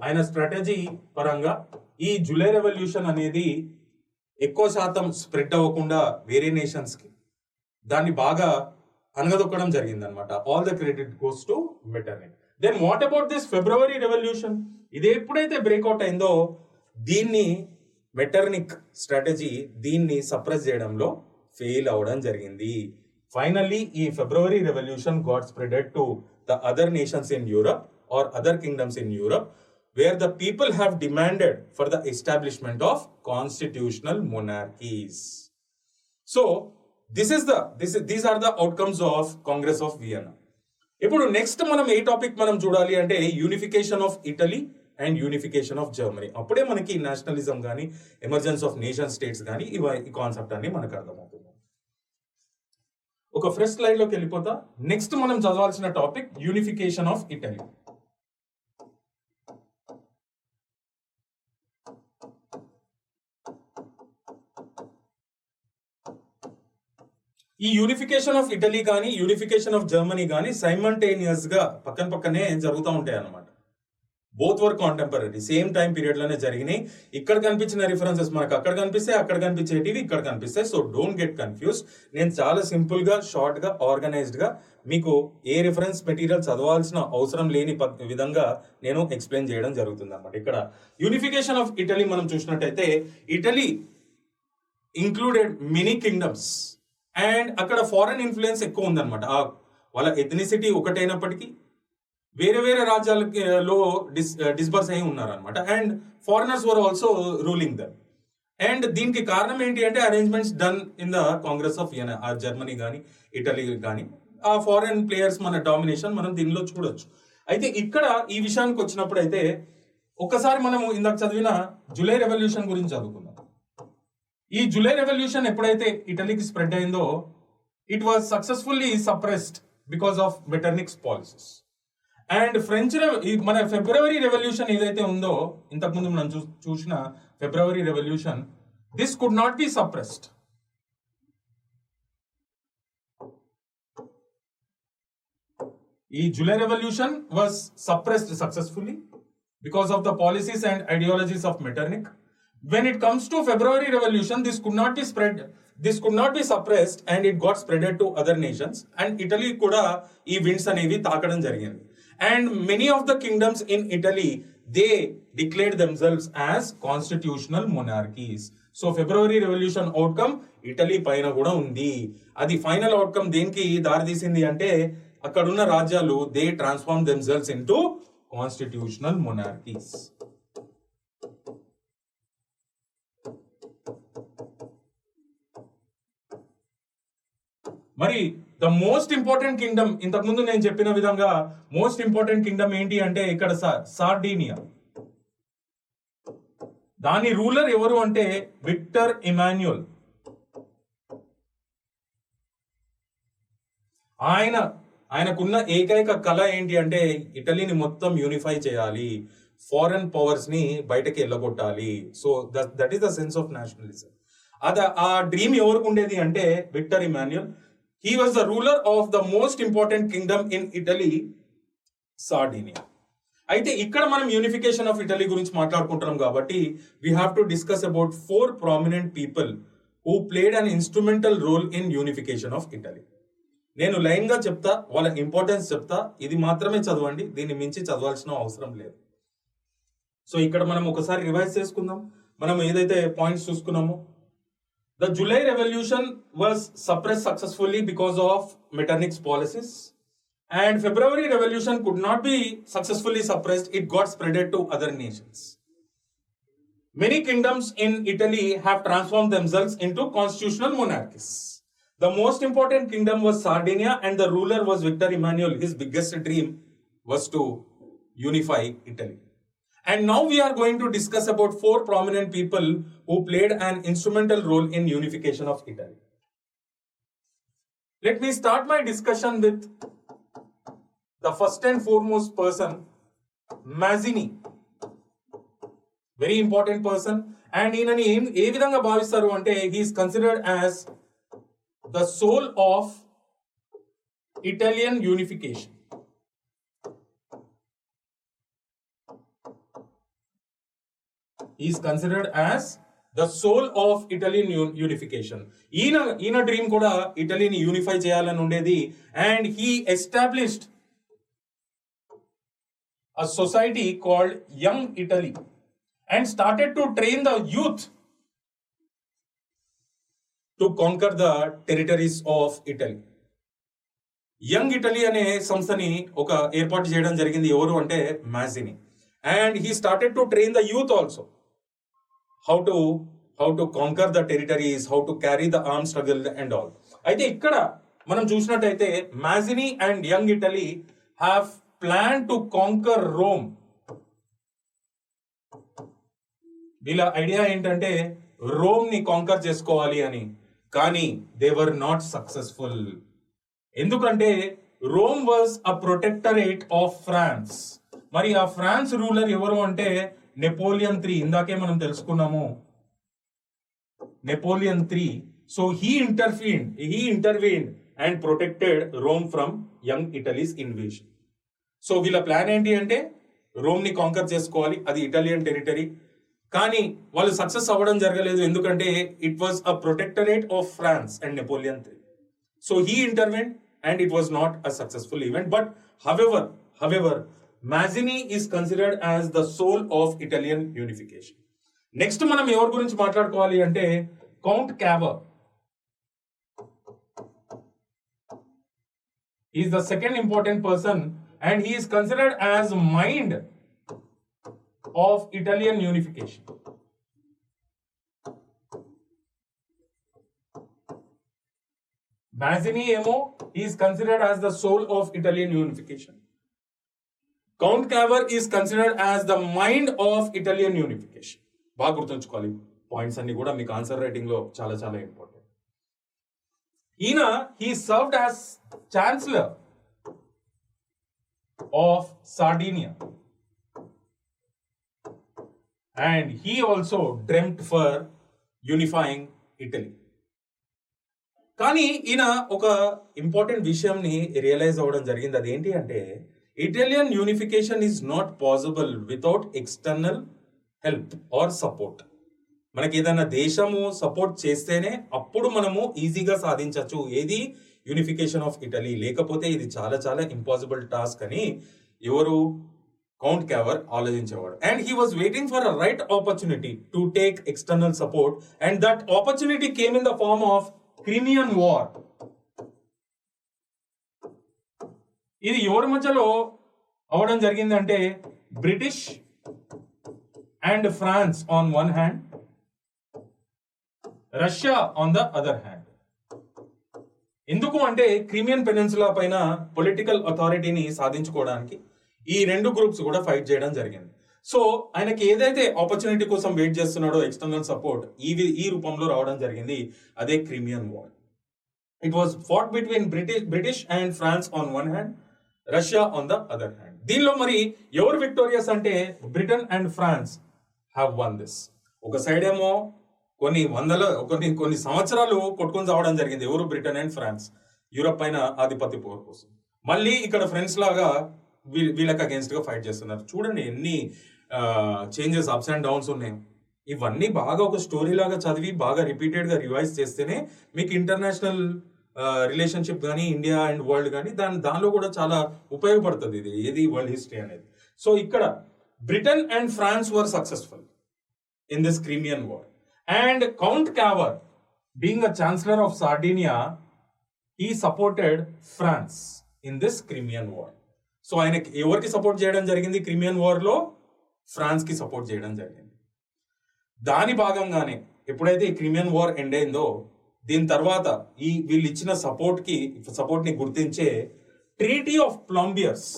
ఆయన స్ట్రాటజీ పరంగా ఈ జూలై రెవల్యూషన్ అనేది ఎక్కువ శాతం స్ప్రెడ్ అవ్వకుండా వేరే నేషన్స్ కి దాన్ని బాగా అనగదొక్కడం జరిగింది అనమాట. All the credit goes to Metternich. Then what about this February revolution? ఇది ఎప్పుడైతే బ్రేక్అవుట్ అయిందో దీన్ని మెటర్నిక్ స్ట్రాటజీ దీన్ని సప్రెస్ చేయడంలో ఫెయిల్ అవడం జరిగింది. ఫైనల్లీ ఈ February revolution got spreaded to the other nations in Europe or other kingdoms in Europe, where the people have demanded for the establishment of constitutional monarchies. So these are the outcomes of Congress of Vienna. ఇప్పుడు next మనం ఏ topic మనం చూడాలి అంటే unification of Italy and unification of Germany. అప్పుడే మనకి nationalism కానీ emergence of nation states కానీ ఈ కాన్సెప్ట్ అన్ని మనకు అర్థమవుతుంది. ఒక ఫ్రెష్ స్లైడ్ లోకి వెళ్ళిపోతా. నెక్స్ట్ మనం చదవాల్సిన టాపిక్ యూనిఫికేషన్ ఆఫ్ ఇటలీ. ఈ యూనిఫికేషన్ ఆఫ్ ఇటలీ కానీ యూనిఫికేషన్ ఆఫ్ జర్మనీ కానీ సైమల్టేనియస్ గా పక్కనే జరుగుతూ ఉంటాయి అన్నమాట. Both were contemporary, same time period లోనే జరిగినాయి. ఇక్కడ కనిపించిన రిఫరెన్సెస్ మనకు అక్కడ కనిపిస్తాయి, అక్కడ కనిపించేటివి ఇక్కడ కనిపిస్తాయి. So don't get confuse. నేను చాలా సింపుల్ గా షార్ట్ గా ఆర్గనైజ్డ్ గా మీకు ఏ రిఫరెన్స్ మెటీరియల్ చదవాల్సిన అవసరం లేని విధంగా నేను ఎక్స్ప్లెయిన్ చేయడం జరుగుతుంది అన్నమాట. ఇక్కడ యూనిఫికేషన్ ఆఫ్ ఇటలీ మనం చూసినట్టయితే Italy included many kingdoms and అక్కడ ఫారెన్ ఇన్ఫ్లుయెన్స్ ఎక్కువ ఉందన్నమాట. వాళ్ళ ఎథనిసిటీ ఒకటైనప్పటికీ వేరే వేరే రాజ్యాలలో డిస్బర్స్ అయి ఉన్నారనమాట. And foreigners were also ruling them. And దీనికి కారణం ఏంటి అంటే arrangements done in the Congress of Vienna. ఆ జర్మనీ కానీ ఇటలీ కానీ ఆ ఫారెన్ ప్లేయర్స్ మన డామినేషన్ మనం దీనిలో చూడొచ్చు. అయితే ఇక్కడ ఈ విషయానికి వచ్చినప్పుడు అయితే ఒక్కసారి మనము ఇందాక చదివిన జూలై రెవల్యూషన్ గురించి చదువుకుందాం. ఈ జూలై రెవల్యూషన్ ఎప్పుడైతే ఇటలీకి స్ప్రెడ్ అయిందో it was successfully suppressed because of Metternich's policies. And French మన ఫిబ్రవరి రెవల్యూషన్ ఏదైతే ఉందో ఇంతకుముందు మనం చూసిన February revolution, this could not be suppressed. ఈ July revolution was suppressed successfully because of the policies and ideologies of Metternich. When it comes to February Revolution, this could not be spread, this could not be suppressed, and it got spreaded to other nations. And Italy kuda ee winds anevi taakadam jarigindi. And many of the kingdoms in Italy, they declared themselves as constitutional monarchies. So February Revolution outcome Italy పైన కూడా ఉంది. అది final outcome దేనికి దారితీసింది అంటే అక్కడున్న రాజ్యాలు they transform themselves into constitutional monarchies. మరి ద మోస్ట్ ఇంపార్టెంట్ కింగ్డమ్, ఇంతకుముందు నేను చెప్పిన విధంగా మోస్ట్ ఇంపార్టెంట్ కింగ్డమ్ ఏంటి అంటే ఇక్కడ సార్డీనియా. దాని రూలర్ ఎవరు అంటే విక్టర్ ఇమాన్యుయల్. ఆయనకున్న ఏకైక కళ ఏంటి అంటే ఇటలీని మొత్తం యూనిఫై చేయాలి, ఫారెన్ పవర్స్ ని బయటకి వెళ్ళగొట్టాలి. So that is the sense of nationalism. ఆ డ్రీమ్ ఎవరికి ఉండేది అంటే Victor Emmanuel. He was the ruler of the most important kingdom in Italy, Sardinia. అయితే ఇక్కడ మనం యూనిఫికేషన్ ఆఫ్ ఇటలీ గురించి మాట్లాడుకుంటున్నాం కాబట్టి we have to discuss about 4 prominent people who played an instrumental role in unification of Italy. నేను line గా చెప్తా, వాళ్ళ ఇంపార్టెన్స్ చెప్తా, ఇది మాత్రమే చదవండి, దీన్ని మించి చదవాల్సిన అవసరం లేదు. సో ఇక్కడ మనం ఒకసారి రివైజ్ చేసుకుందాం. మనం ఏదైతే points చూసుకున్నామో, the July Revolution was suppressed successfully because of Metternich's policies, and February Revolution could not be successfully suppressed. It got spreaded to other nations. Many kingdoms in Italy have transformed themselves into constitutional monarchies. The most important kingdom was Sardinia, and the ruler was Victor Emmanuel. His biggest dream was to unify Italy. And now we are going to discuss about 4 prominent people who played an instrumental role in unification of Italy. Let me start my discussion with the first and foremost person, Mazzini. Very important person. And ఈయనని ఏ విధంగా భావిస్తారు అంటే he is considered as the soul of Italian unification. He is considered as the soul of Italian unification. ఈయన dream కూడా ఇటలీని unify చేయాలని ఉండేది. And he established a society called Young Italy and started to train the youth to conquer the territories of Italy. Young Italy అనే సంస్థని ఒక ఏర్పాటు చేయడం జరిగింది. ఎవరు అంటే Mazzini. And he started to train the youth also. How to conquer the territories, how to carry the armed struggle and all. అయితే ఇక్కడ మనం చూసినట్టయితే Mazzini and young Italy have plan to conquer Rome. వీళ్ళ idea ఏంటంటే Rome ని conquer చేసుకోవాలి అని. కానీ దే వర్ నాట్ సక్సెస్ఫుల్. ఎందుకంటే Rome was a protectorate of France. మరి ఆ ఫ్రాన్స్ రూలర్ ఎవరు అంటే నెపోలియన్ III. ఇందాకే మనం తెలుసుకున్నాము Napoleon III. So he intervened and protected Rome from young Italy's invasion. So వీళ్ళ ప్లాన్ ఏంటి అంటే రోమ్ ని కాంకర్ చేసుకోవాలి, అది ఇటాలియన్ టెరిటరీ. కానీ వాళ్ళు సక్సెస్ అవ్వడం జరగలేదు, ఎందుకంటే it was a protectorate of France and Napoleon III. So he intervened and it was not a successful event. But however Mazzini is considered as the soul of Italian unification. Next మనం ఎవరి గురించి మాట్లాడుకోవాలి అంటే count క్యావర్. He is the second important person and he is considered as mind of Italian unification. Mazzini ఏమో he is considered as the soul of Italian unification. Count Cavour is considered as the mind of Italian unification. బాగా గుర్తుంచుకోవాలి, points అన్ని కూడా మీకు answer writing లో చాలా చాలా important. ఈయన he served as chancellor of Sardinia and he also dreamt for unifying Italy. కానీ ఈయన ఒక ఇంపార్టెంట్ విషయంని రియలైజ్ అవ్వడం జరిగింది. అదేంటి అంటే Italian unification is not possible without external help or support. మనకి ఏదైనా దేశము సపోర్ట్ చేస్తేనే అప్పుడు మనము ఈజీగా సాధించవచ్చు ఏది యూనిఫికేషన్ ఆఫ్ ఇటలీ. లేకపోతే ఇది చాలా చాలా ఇంపాసిబుల్ టాస్క్ అని ఎవరు కౌంట్ క్యావర్ ఆలోచించేవాడు. And he was waiting for a right opportunity to take external support and that opportunity came in the form of Crimean war. ఇది ఎవరి మధ్యలో అవడం జరిగిందంటే British and France on one hand, Russia on the other hand. ఎందుకు అంటే Crimean peninsula పైన political అథారిటీని సాధించుకోవడానికి ఈ రెండు గ్రూప్స్ కూడా ఫైట్ చేయడం జరిగింది. సో ఆయనకి ఏదైతే ఆపర్చునిటీ కోసం వెయిట్ చేస్తున్నాడో ఎక్స్టర్నల్ సపోర్ట్ ఈ రూపంలో రావడం జరిగింది, అదే Crimean war. It was fought between British and France on one hand, Russia on the other hand. దీనిలో మరి ఎవరు విక్టోరియస్ అంటే Britain and France have won this. ఒక సైడ్ ఏమో కొన్ని సంవత్సరాలు కొట్టుకొని చావడం జరిగింది ఎవరు, బ్రిటన్ అండ్ ఫ్రాన్స్, యూరప్ పైన ఆధిపత్య పోరు కోసం. మళ్ళీ ఇక్కడ ఫ్రెండ్స్ లాగా వీళ్ళకి అగేన్స్ట్ గా ఫైట్ చేస్తున్నారు. చూడండి ఎన్ని చేంజెస్, అప్స్ అండ్ డౌన్స్ ఉన్నాయి. ఇవన్నీ బాగా ఒక స్టోరీ లాగా చదివి బాగా రిపీటెడ్ గా రివైజ్ చేస్తేనే మీకు ఇంటర్నేషనల్ రిలేషన్షిప్ కానీ ఇండియా అండ్ వరల్డ్ కానీ దానిలో కూడా చాలా ఉపయోగపడుతుంది ఇది ఏది వరల్డ్ హిస్టరీ అనేది. సో ఇక్కడ Britain and France were successful in this Crimean war. And Count Cavour, being a chancellor of Sardinia, he supported France in this Crimean War. So ఆయనకి ఎవరికి సపోర్ట్ చేయడం జరిగింది క్రిమియన్ వార్ లో? France కి support చేయడం జరిగింది. దాని భాగంగానే ఎప్పుడైతే ఈ క్రిమియన్ వార్ ఎండ్ అయిందో దీని తర్వాత వీళ్ళు ఇచ్చిన సపోర్ట్ ని గుర్తించే ట్రీటీ ఆఫ్ ప్లంబియర్స్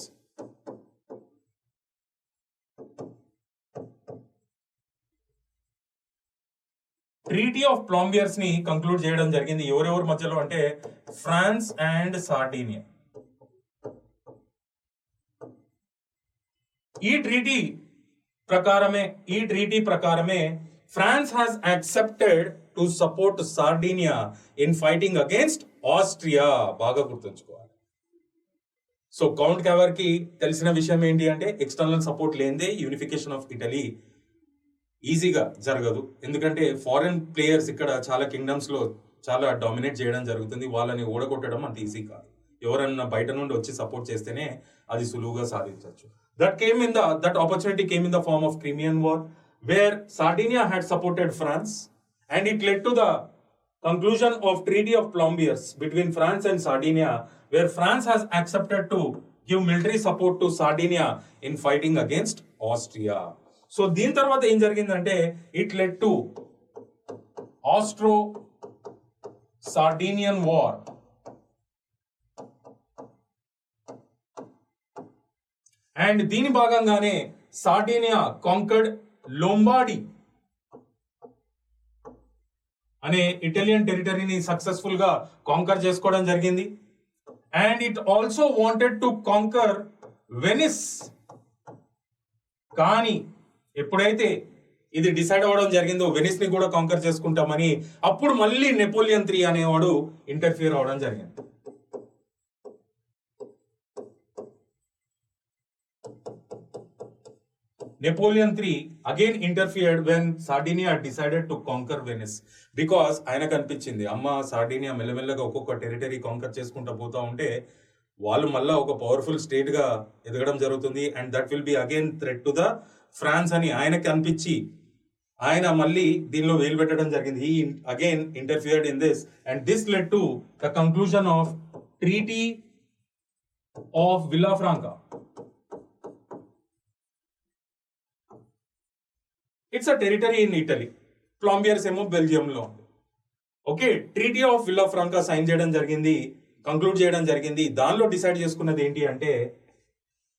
ని కంక్లూడ్ చేయడం జరిగింది. ఎవరెవరి మధ్యలో అంటే ఫ్రాన్స్ అండ్ సార్డినియా. ఈ ట్రీటీ ప్రకారమే France has accepted to support Sardinia in fighting against Austria. బాగా గుర్తుంచుకోవాలి. సో కౌంట్ క్యావర్ కి తెలిసిన విషయం ఏంటి అంటే ఎక్స్టర్నల్ సపోర్ట్ లేనిదే యూనిఫికేషన్ ఆఫ్ ఇటలీ ఈజీగా జరగదు. ఎందుకంటే ఫారెన్ ప్లేయర్స్ ఇక్కడ చాలా కింగ్డమ్స్ లో చాలా డామినేట్ చేయడం జరుగుతుంది. వాళ్ళని ఓడగొట్టడం అంత ఈజీ కాదు. ఎవరన్నా బయట నుండి వచ్చి సపోర్ట్ చేస్తేనే అది సులువుగా సాధించవచ్చు. That opportunity came in the form of Crimean war where Sardinia had supported France and it led to the conclusion of Treaty of Plombiers between France and Sardinia, where France has accepted to give military support to Sardinia in fighting against Austria. సో దీని తర్వాత ఏం జరిగిందంటే it led to Austro Sardinian war. And దీని భాగంగానే Sardinia conquered Lombardy అనే Italian టెరిటరీని successful గా కాంకర్ చేసుకోవడం జరిగింది. And it also wanted to conquer Venice. కానీ ఎప్పుడైతే ఇది డిసైడ్ అవ్వడం జరిగిందో వెనిస్ ని కూడా కాంకర్ చేసుకుంటామని, అప్పుడు మళ్ళీ నెపోలియన్ III అనేవాడు ఇంటర్ఫియర్ అవడం జరిగింది. Napoleon III again interfered when Sardinia decided to conquer Venice, because ఆయనకు అనిపించింది అమ్మ సార్డినియా మెల్లమెల్లగా ఒక్కొక్క టెరిటరీ కాంకర్ చేసుకుంటూ పోతా ఉంటే వాళ్ళు మళ్ళా ఒక పవర్ఫుల్ స్టేట్ గా ఎదగడం జరుగుతుంది and that will be again threat to the France అని ఆయనకి అనిపించి ఆయన మళ్ళీ దీనిలో వేలు పెట్టడం జరిగింది. He again interfered in this and this led to the conclusion of treaty of Villafranca. It's a territory in Italy. Plombieres ఏమో బెల్జియంలో ఉంది. Okay, treaty of Villafranca sign చేయడం జరిగింది, కంక్లూడ్ చేయడం జరిగింది. దానిలో డిసైడ్ చేసుకున్నది ఏంటి అంటే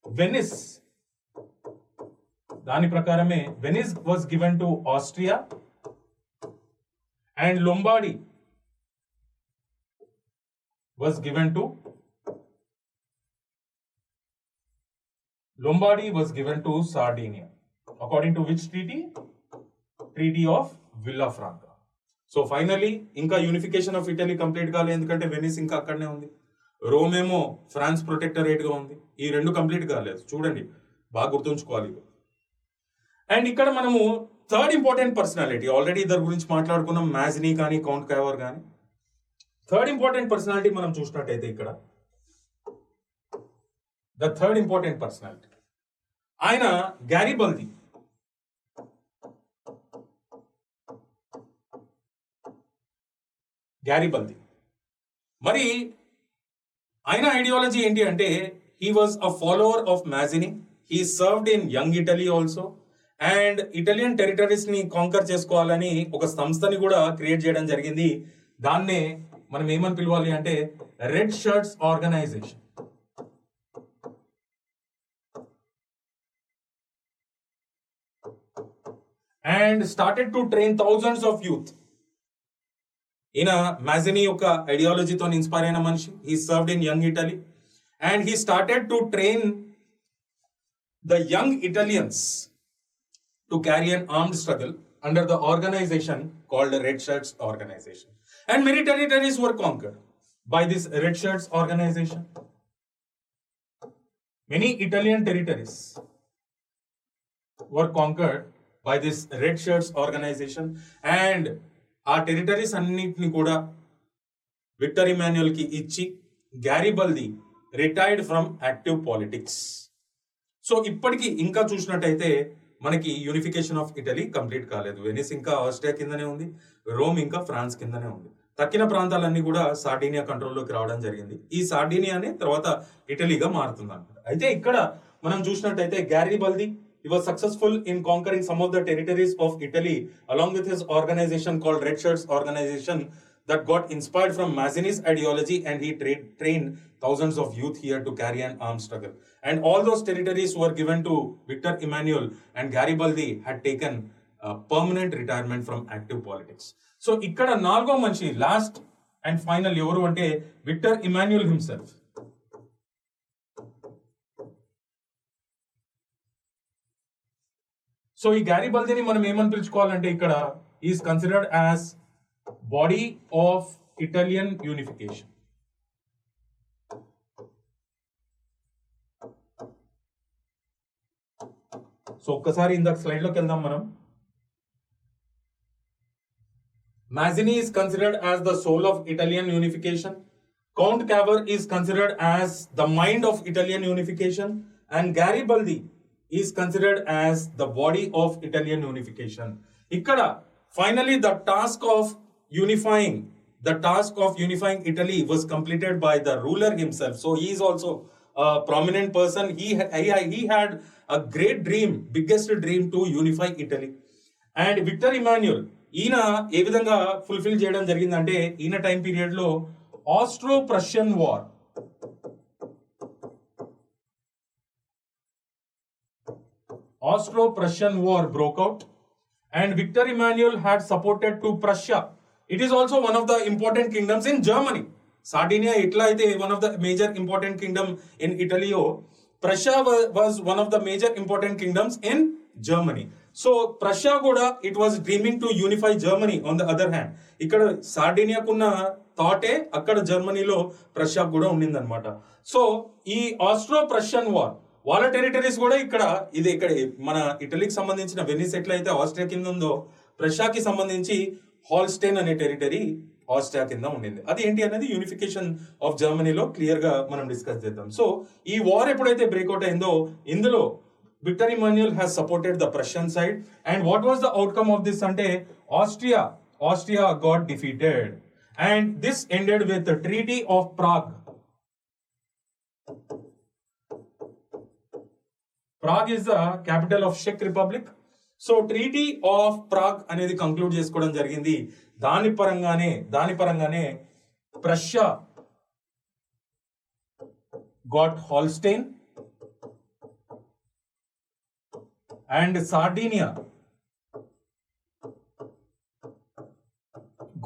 వెనిస్, దాని ప్రకారమే Venice was given to Austria and Lombardy was given to Sardinia. According to which treaty? Treaty of Villafranca. So finally, ఇంకా యూనిఫికేషన్ ఆఫ్ ఇటలీ కంప్లీట్ కాలేదు, ఎందుకంటే వెనిస్ ఇంకా అక్కడనే ఉంది, రోమ్ ఏమో ఫ్రాన్స్ ప్రొటెక్టరేట్ గా ఉంది. ఈ రెండు కంప్లీట్ కాలేదు. చూడండి, బాగా గుర్తుంచుకోవాలి. అండ్ ఇక్కడ మనము థర్డ్ ఇంపార్టెంట్ పర్సనాలిటీ, ఆల్రెడీ ఇద్దరు గురించి మాట్లాడుకున్నాం, మ్యాజినీ కానీ కౌంట్ క్యావర్ కానీ. థర్డ్ ఇంపార్టెంట్ పర్సనాలిటీ మనం చూసినట్టయితే ఇక్కడ ద థర్డ్ ఇంపార్టెంట్ పర్సనాలిటీ ఆయన గ్యారిబల్ది. గ్యారిబల్ది మరి ఆయన ఐడియాలజీ ఏంటి అంటే he was a follower of Mazzini. He served in Young Italy also. And Italian territories ని కాంకర్ చేసుకోవాలని ఒక సంస్థని కూడా క్రియేట్ చేయడం జరిగింది. దాన్నే మనం ఏమని పిలవాలి అంటే red shirts organization. And started to train thousands of youth. ఈయన మ్యాజినీ యొక్క ఐడియాలజీతో ఇన్స్పైర్ అయిన మనిషి. He served in Young Italy and he started to train the young Italians to carry an armed struggle under the organization called the Red Shirts Organization. And many territories were conquered by this Red Shirts Organization. Many Italian territories were conquered by this Red Shirts Organization. And our territories annitni kuda Victor Emmanuel ki ichi Garibaldi retired from active politics. So ఇప్పటికీ ఇంకా చూసినట్టయితే మనకి unification of Italy complete కాలేదు. Venice ఇంకా Austria కిందనే ఉంది, Rome ఇంకా France కిందనే ఉంది. తక్కిన ప్రాంతాలన్నీ కూడా సార్డినియా కంట్రోల్లోకి రావడం జరిగింది. ఈ సార్డినియానే తర్వాత ఇటలీగా మారుతుంది అనమాట. అయితే ఇక్కడ మనం చూసినట్టయితే గ్యారిబల్ది he was successful in conquering some of the territories of Italy along with his organization called Red Shirts Organization that got inspired from Mazzini's ideology, and he trained thousands of youth here to carry an armed struggle. And all those territories were given to Victor Emmanuel, and Garibaldi had taken a permanent retirement from active politics. So ikkada nalgo manchi last and final evaru ante Victor Emmanuel himself. So ఈ గ్యారిబల్దిని మనం ఏమని పిలుచుకోవాలంటే ఇక్కడ is considered as body of Italian unification. So ఒక్కసారి ఇందాక slide లోకి వెళ్దాం మనం. Mazzini is considered as the soul of Italian unification. Count Cavour is considered as the mind of Italian unification, and Garibaldi is considered as the body of Italian unification. Ikkada finally the task of unifying Italy was completed by the ruler himself. So he is also a prominent person. He had a great dream, biggest dream to unify Italy. And Victor Emmanuel ఈయన ఏ విధంగా fulfil చేయడం జరిగిందంటే ఈయన time period లో Austro Prussian war broke out, and Victor Emmanuel had supported to Prussia. It is also one of the important kingdoms in Germany. Sardinia itla aithe one of the major important kingdom in Italy. Prussia was one of the major important kingdoms in Germany. So Prussia kuda it was dreaming to unify Germany. On the other hand, ikkada Sardinia kunna thought akkada Germany lo Prussia kuda undindanamata. So ee Austro-Prussian war వాళ్ళ territories కూడా ఇక్కడ మన ఇటలీకి సంబంధించిన Venice ఎట్లయితే Austria కింద ఉందో, ప్రషియాకి సంబంధించి హాల్స్టైన్ అనే టెరిటరీ ఆస్ట్రియా కింద ఉండింది. అది ఏంటి అనేది యూనిఫికేషన్ ఆఫ్ జర్మనీలో క్లియర్ గా మనం డిస్కస్ చేద్దాం. సో ఈ వార్ ఎప్పుడైతే బ్రేక్అవుట్ అయిందో ఇందులో Victor Emmanuel has supported the Prussian side. And what was the outcome of this అంటే Austria got defeated, and this ended with treaty of Prague. Prague is the capital of Czech Republic. So Treaty of Prague అనేది conclude చేసుకోవడం జరిగింది. దాని పరంగానే Prussia got Holstein and Sardinia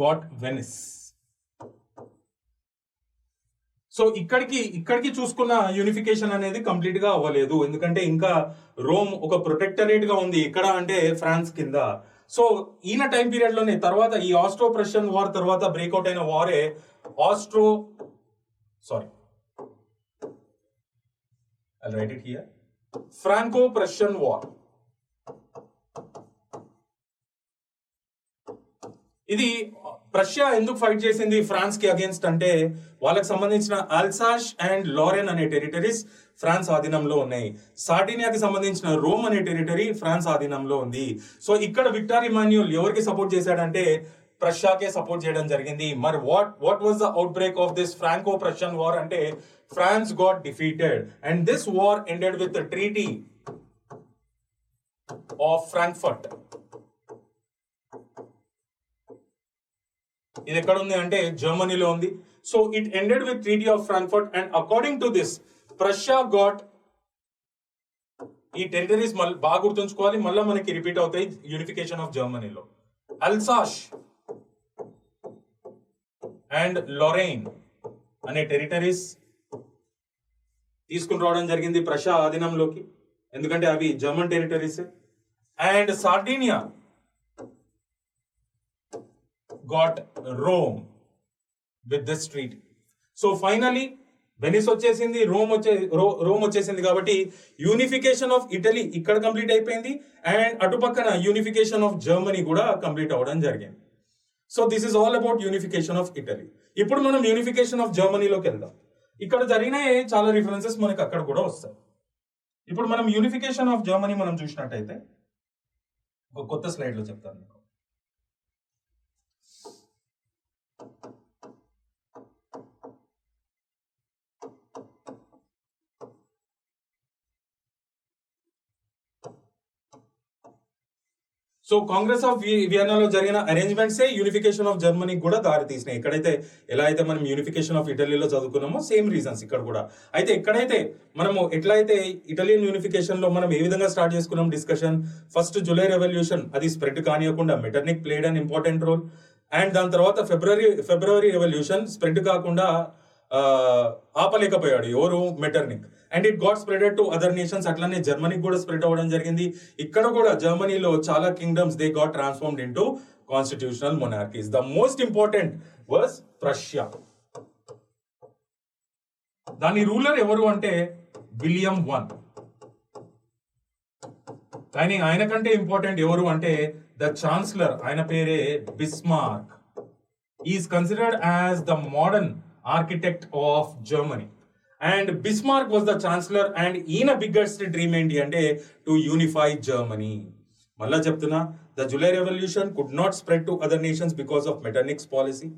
got Venice. So ఇక్కడికి చూసుకున్న unification అనేది complete గా అవ్వలేదు, ఎందుకంటే ఇంకా రోమ్ ఒక ప్రొటెక్టరేట్ గా ఉంది. ఎక్కడ అంటే ఫ్రాన్స్ కింద. సో ఈయన టైం పీరియడ్ లోనే తర్వాత ఈ ఆస్ట్రో ప్రషియన్ వార్ తర్వాత బ్రేక్అవుట్ అయిన వారే ఫ్రాంకో ప్రషియన్ వార్. ఇది ప్రష్యా ఎందుకు ఫైట్ చేసింది ఫ్రాన్స్ కి అగేన్స్ట్ అంటే వాళ్ళకి సంబంధించిన అల్సాష్ అండ్ లారెన్ అనే టెరిటరీస్ ఫ్రాన్స్ ఆధీనంలో ఉన్నాయి. సార్డినియాకి సంబంధించిన రోమ్ అనే టెరిటరీ ఫ్రాన్స్ ఆధీనంలో ఉంది. సో ఇక్కడ విక్టర్ ఇమాన్యుయల్ ఎవరికి సపోర్ట్ చేశాడంటే ప్రష్యాకే సపోర్ట్ చేయడం జరిగింది. మరి what was the outbreak of this Franco Prussian war అంటే France got defeated and this war ended with the treaty of Frankfurt. ఇది ఎక్కడ ఉంది అంటే జర్మనీలో ఉంది. So it ended with treaty of Frankfurt and according to this Prussia got ఈ territories బాగా గుర్తుంచుకోవాలి, మళ్ళీ మనకి రిపీట్ అవుతాయి యూనిఫికేషన్ ఆఫ్ జర్మనీలో. అల్సాష్ అండ్ లొరైన్ అనే టెరిటరీస్ తీసుకుని రావడం జరిగింది ప్రష్యా ఆధీనంలోకి, ఎందుకంటే అవి German territories. And Sardinia got Rome with this treaty. So finally Venice వచ్చేసింది, రోమ్ వచ్చేసింది. కాబట్టి యూనిఫికేషన్ ఆఫ్ ఇటలీ ఇక్కడ కంప్లీట్ అయిపోయింది అండ్ అటుపక్కన యూనిఫికేషన్ ఆఫ్ జర్మనీ కూడా కంప్లీట్ అవ్వడం జరిగింది. So this is all about unification of Italy. ఇప్పుడు మనం యూనిఫికేషన్ ఆఫ్ జర్మనీలోకి వెళ్దాం. ఇక్కడ జరిగిన చాలా రిఫరెన్సెస్ మనకి అక్కడ కూడా వస్తాయి. ఇప్పుడు మనం యూనిఫికేషన్ ఆఫ్ జర్మనీ మనం చూసినట్టయితే ఒక కొత్త స్లైడ్ లో చెప్తాను మీకు. సో కాంగ్రెస్ ఆఫ్ వియన్నాలో జరిగిన అరేంజ్మెంట్స్ యూనిఫికేషన్ ఆఫ్ జర్మనీ కూడా దారి తీసినాయి. ఎక్కడైతే ఎలా అయితే మనం యూనిఫికేషన్ ఆఫ్ ఇటలీలో చదువుకున్నామో సేమ్ రీజన్స్ ఇక్కడ కూడా. అయితే ఎక్కడైతే మనము ఎట్లయితే ఇటాలియన్ యూనిఫికేషన్ లో మనం ఏ విధంగా స్టార్ట్ చేసుకున్నాం డిస్కషన్, ఫస్ట్ జూలై రెవల్యూషన్ అది స్ప్రెడ్ కానియకుండా Metternich played an important role. And దాని తర్వాత ఫిబ్రవరి రెవల్యూషన్ స్ప్రెడ్ కాకుండా ఆపలేకపోయాడు ఎవరు, Metternich. And it got spreaded to other nations. అట్లానే జర్మనీకి కూడా స్ప్రెడ్ అవ్వడం జరిగింది. ఇక్కడ కూడా జర్మనీలో చాలా kingdoms they got transformed into constitutional monarchies. The most important was Prussia. దాని రూలర్ ఎవరు అంటే విలియం I. కానీ ఆయన కంటే ఇంపార్టెంట్ ఎవరు అంటే ద ఛాన్సలర్, ఆయన పేరే Bismarck. Is considered as the modern architect of Germany. And Bismarck was the chancellor and ఈయన biggest dream ఏంటి అంటే to unify Germany. మళ్ళా చెప్తున్నా, the July revolution could not spread to other nations because of Metternich's policy.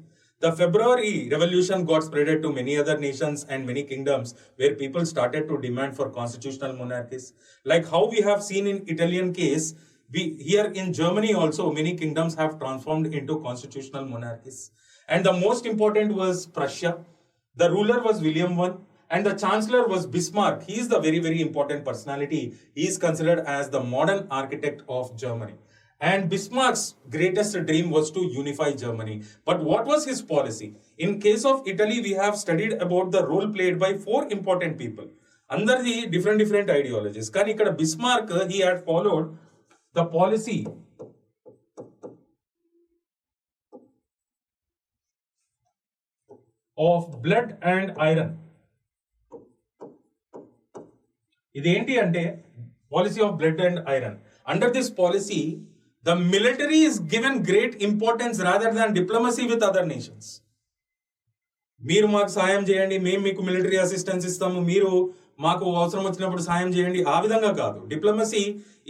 The February revolution got spreaded to many other nations and many kingdoms where people started to demand for constitutional monarchies. Like how we have seen in Italian case, here in Germany also many kingdoms have transformed into constitutional monarchies. And the most important was Prussia. The ruler was William I. And the chancellor was Bismarck. He is the very, very important personality. He is considered as the modern architect of Germany. And Bismarck's greatest dream was to unify Germany. But what was his policy? In case of Italy, we have studied about the role played by 4 important people. Under the different ideologies. Kani ikkada Bismarck, he had followed the policy of blood and iron. ఇదేంటి అంటే policy of blood and iron. Under this policy the military is given great importance rather than diplomacy with other nations. మీరు మాకు సాయం చేయండి, మేము మీకు military assistance ఇస్తాము, మీరు మాకు అవసరం వచ్చినప్పుడు సాయం చేయండి, ఆ విధంగా కాదు. Diplomacy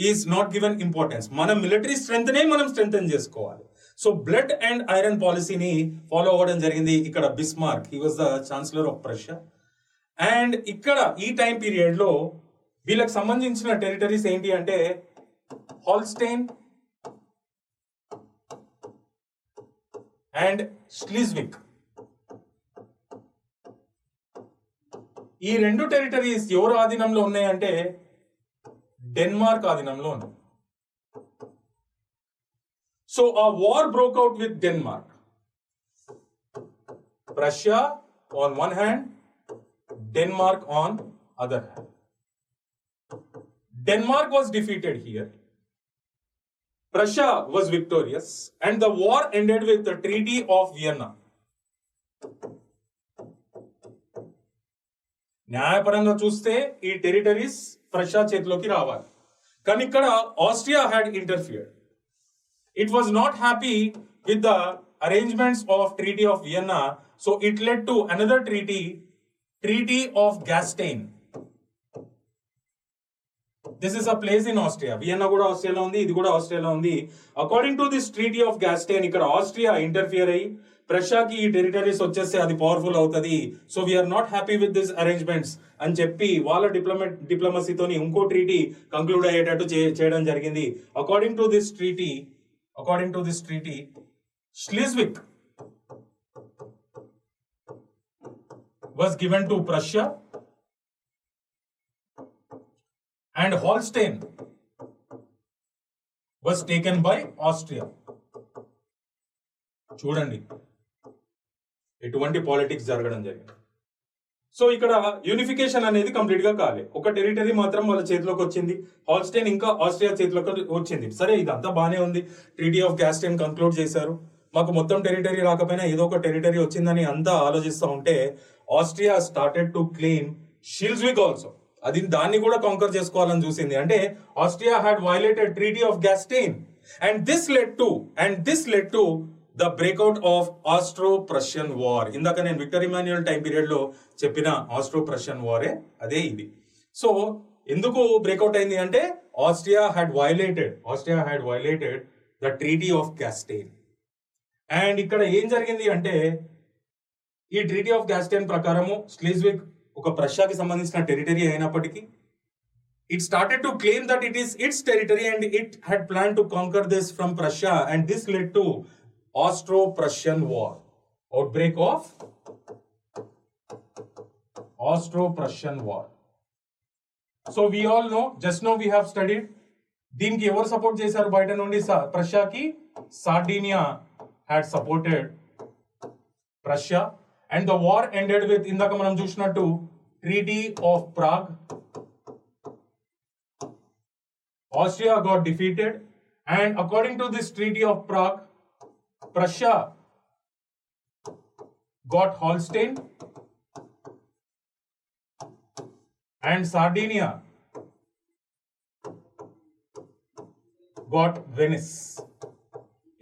is not given importance. మన మిలిటరీ స్ట్రెంత్ నే మనం స్ట్రెంథెన్ చేసుకోవాలి. సో బ్లడ్ అండ్ ఐరన్ పాలసీని ఫాలో అవ్వడం జరిగింది ఇక్కడ Bismarck. He was the chancellor of Prussia. And ఇక్కడ ఈ టైం పీరియడ్ లో వీళ్ళకి సంబంధించిన టెరిటరీస్ ఏంటి అంటే హాల్స్టైన్ అండ్ స్లీజ్విక్. ఈ 2 టెరిటరీస్ ఎవరు ఆధీనంలో ఉన్నాయంటే డెన్మార్క్ ఆధీనంలో ఉన్నాయి. సో ఆ war broke out with Denmark. Prussia on one hand, Denmark on other hand. Denmark was defeated here. Prussia was victorious and the war ended with the Treaty of Vienna. న్యాయపరంగా చూస్తే ఈ territories Prussia చేతిలోకి రావాలి. కానీ ఇక్కడ Austria had interfered. It was not happy with the arrangements of Treaty of Vienna, so it led to another treaty, Treaty of Gastein. This is a place in Austria. Vienna kuda Austria lo undi, idi kuda Austria lo undi. According to this Treaty of Gastein, ikkada Austria interfere ayi ప్రషాకి ఈ territories వచ్చేస్తే అది powerful అవుతుంది, so we are not happy with this arrangements అని చెప్పి వాళ్ళ డిప్లొమసీతోని ఇంకో treaty conclude అయ్యేటట్టు చేయడం జరిగింది. According to this treaty Schleswig was given to Prussia and Holstein was taken by Austria. చూడండి ఎటువంటి పాలిటిక్స్ జరగడం జరిగింది. సో ఇక్కడ యూనిఫికేషన్ అనేది కంప్లీట్ గా కాలే, ఒక టెరిటరీ మాత్రం వాళ్ళ చేతిలోకి వచ్చింది, హాల్స్టైన్ ఇంకా ఆస్ట్రియా చేతిలోకి వచ్చింది. సరే ఇదంతా బానే ఉంది, ట్రీటీ ఆఫ్ గాస్టైన్ కంక్లూడ్ చేశారు, మాకు మొత్తం టెరిటరీ రాకపోయినా ఏదో ఒక టెరిటరీ వచ్చిందని అంతా ఆలోచిస్తూ ఉంటే Austria started to claim Schleswig also. అది దాన్ని కూడా కాంకర్ చేసుకోవాలని చూసింది. అంటే Austria had violated treaty of Gastein and this led to the breakout of Austro Prussian war. ఇందాక నేను విక్టర్ ఇమాన్యుయల్ టైం పీరియడ్ లో చెప్పిన ఆస్ట్రో-ప్రషియన్ వారే అదే ఇది. సో ఎందుకు బ్రేక్అవుట్ అయింది అంటే Austria had violated the treaty of Gastein. And ఇక్కడ ఏం జరిగింది అంటే ఈ ట్రీటీ ఆఫ్ గాస్టైన్ ప్రకారము స్లీజ్విగ్ ఒక ప్రష్యాకి సంబంధించిన టెరిటరీ అయినప్పటికీ it started to claim that it is its territory and it had planned to conquer this from Prussia, and this led to Austro-Prussian War. Outbreak of Austro-Prussian War. So we all know, just now we have studied, దీనికి ఎవరు support చేశారు బయట నుండి ప్రష్యాకి? Sardinia had supported Prussia and the war ended with, ఇందాక మనం చూసినట్టు, Treaty of Prague. Austria got defeated and according to this Treaty of Prague, Prussia got Holstein and Sardinia got Venice.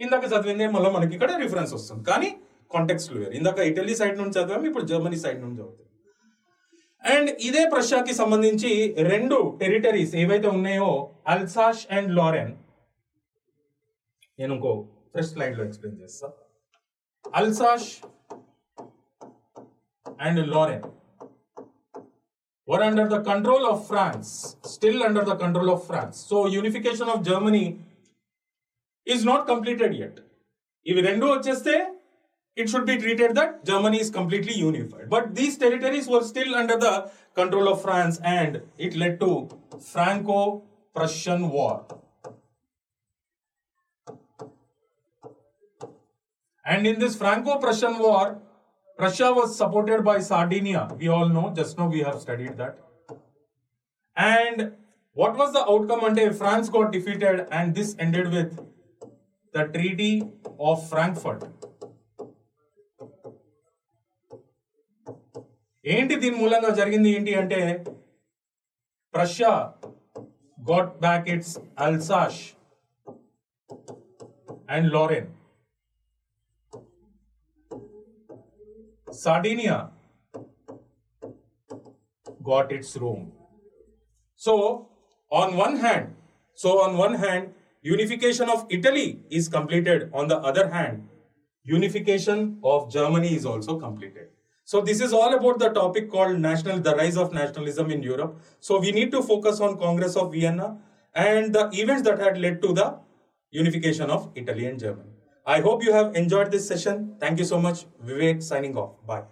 ఇందాక చదివిందే మళ్ళీ మనకి ఇక్కడ రిఫరెన్స్ వస్తుంది, కానీ కాంటెక్స్ట్ వేరు. ఇందాక ఇటలీ సైడ్ నుంచి చదివాము, ఇప్పుడు జర్మనీ సైడ్ నుంచి చదువుతాం. అండ్ ఇదే ప్రష్యాకి సంబంధించి రెండు టెరిటరీస్ ఏవైతే ఉన్నాయో, అల్సాష్ అండ్ లారెన్, నేను ఇంకో ఫ్రెష్ స్లైడ్ లో ఎక్స్ప్లెయిన్ చేస్తా. Alsace and Lorraine were under the control of France, still under the control of France. So unification of Germany is not completed yet. ఇవి రెండు వచ్చేస్తే it should be treated that Germany is completely unified. But these territories were still under the control of France and it led to Franco-Prussian War. And in this Franco-Prussian War, Prussia was supported by Sardinia. We all know, just now we have studied that. And what was the outcome? Ante France got defeated and this ended with the Treaty of Frankfurt. ఏంటి దీని మూలంగా జరిగింది ఏంటి అంటే Prussia got back its Alsace and Lorraine. Sardinia got its Rome. So on one hand, unification of Italy is completed. On the other hand, unification of Germany is also completed. So this is all about the topic called the rise of nationalism in Europe. So we need to focus on Congress of Vienna and the events that had led to the unification of Italy and Germany. I hope you have enjoyed this session. Thank you so much. Vivek signing off. Bye.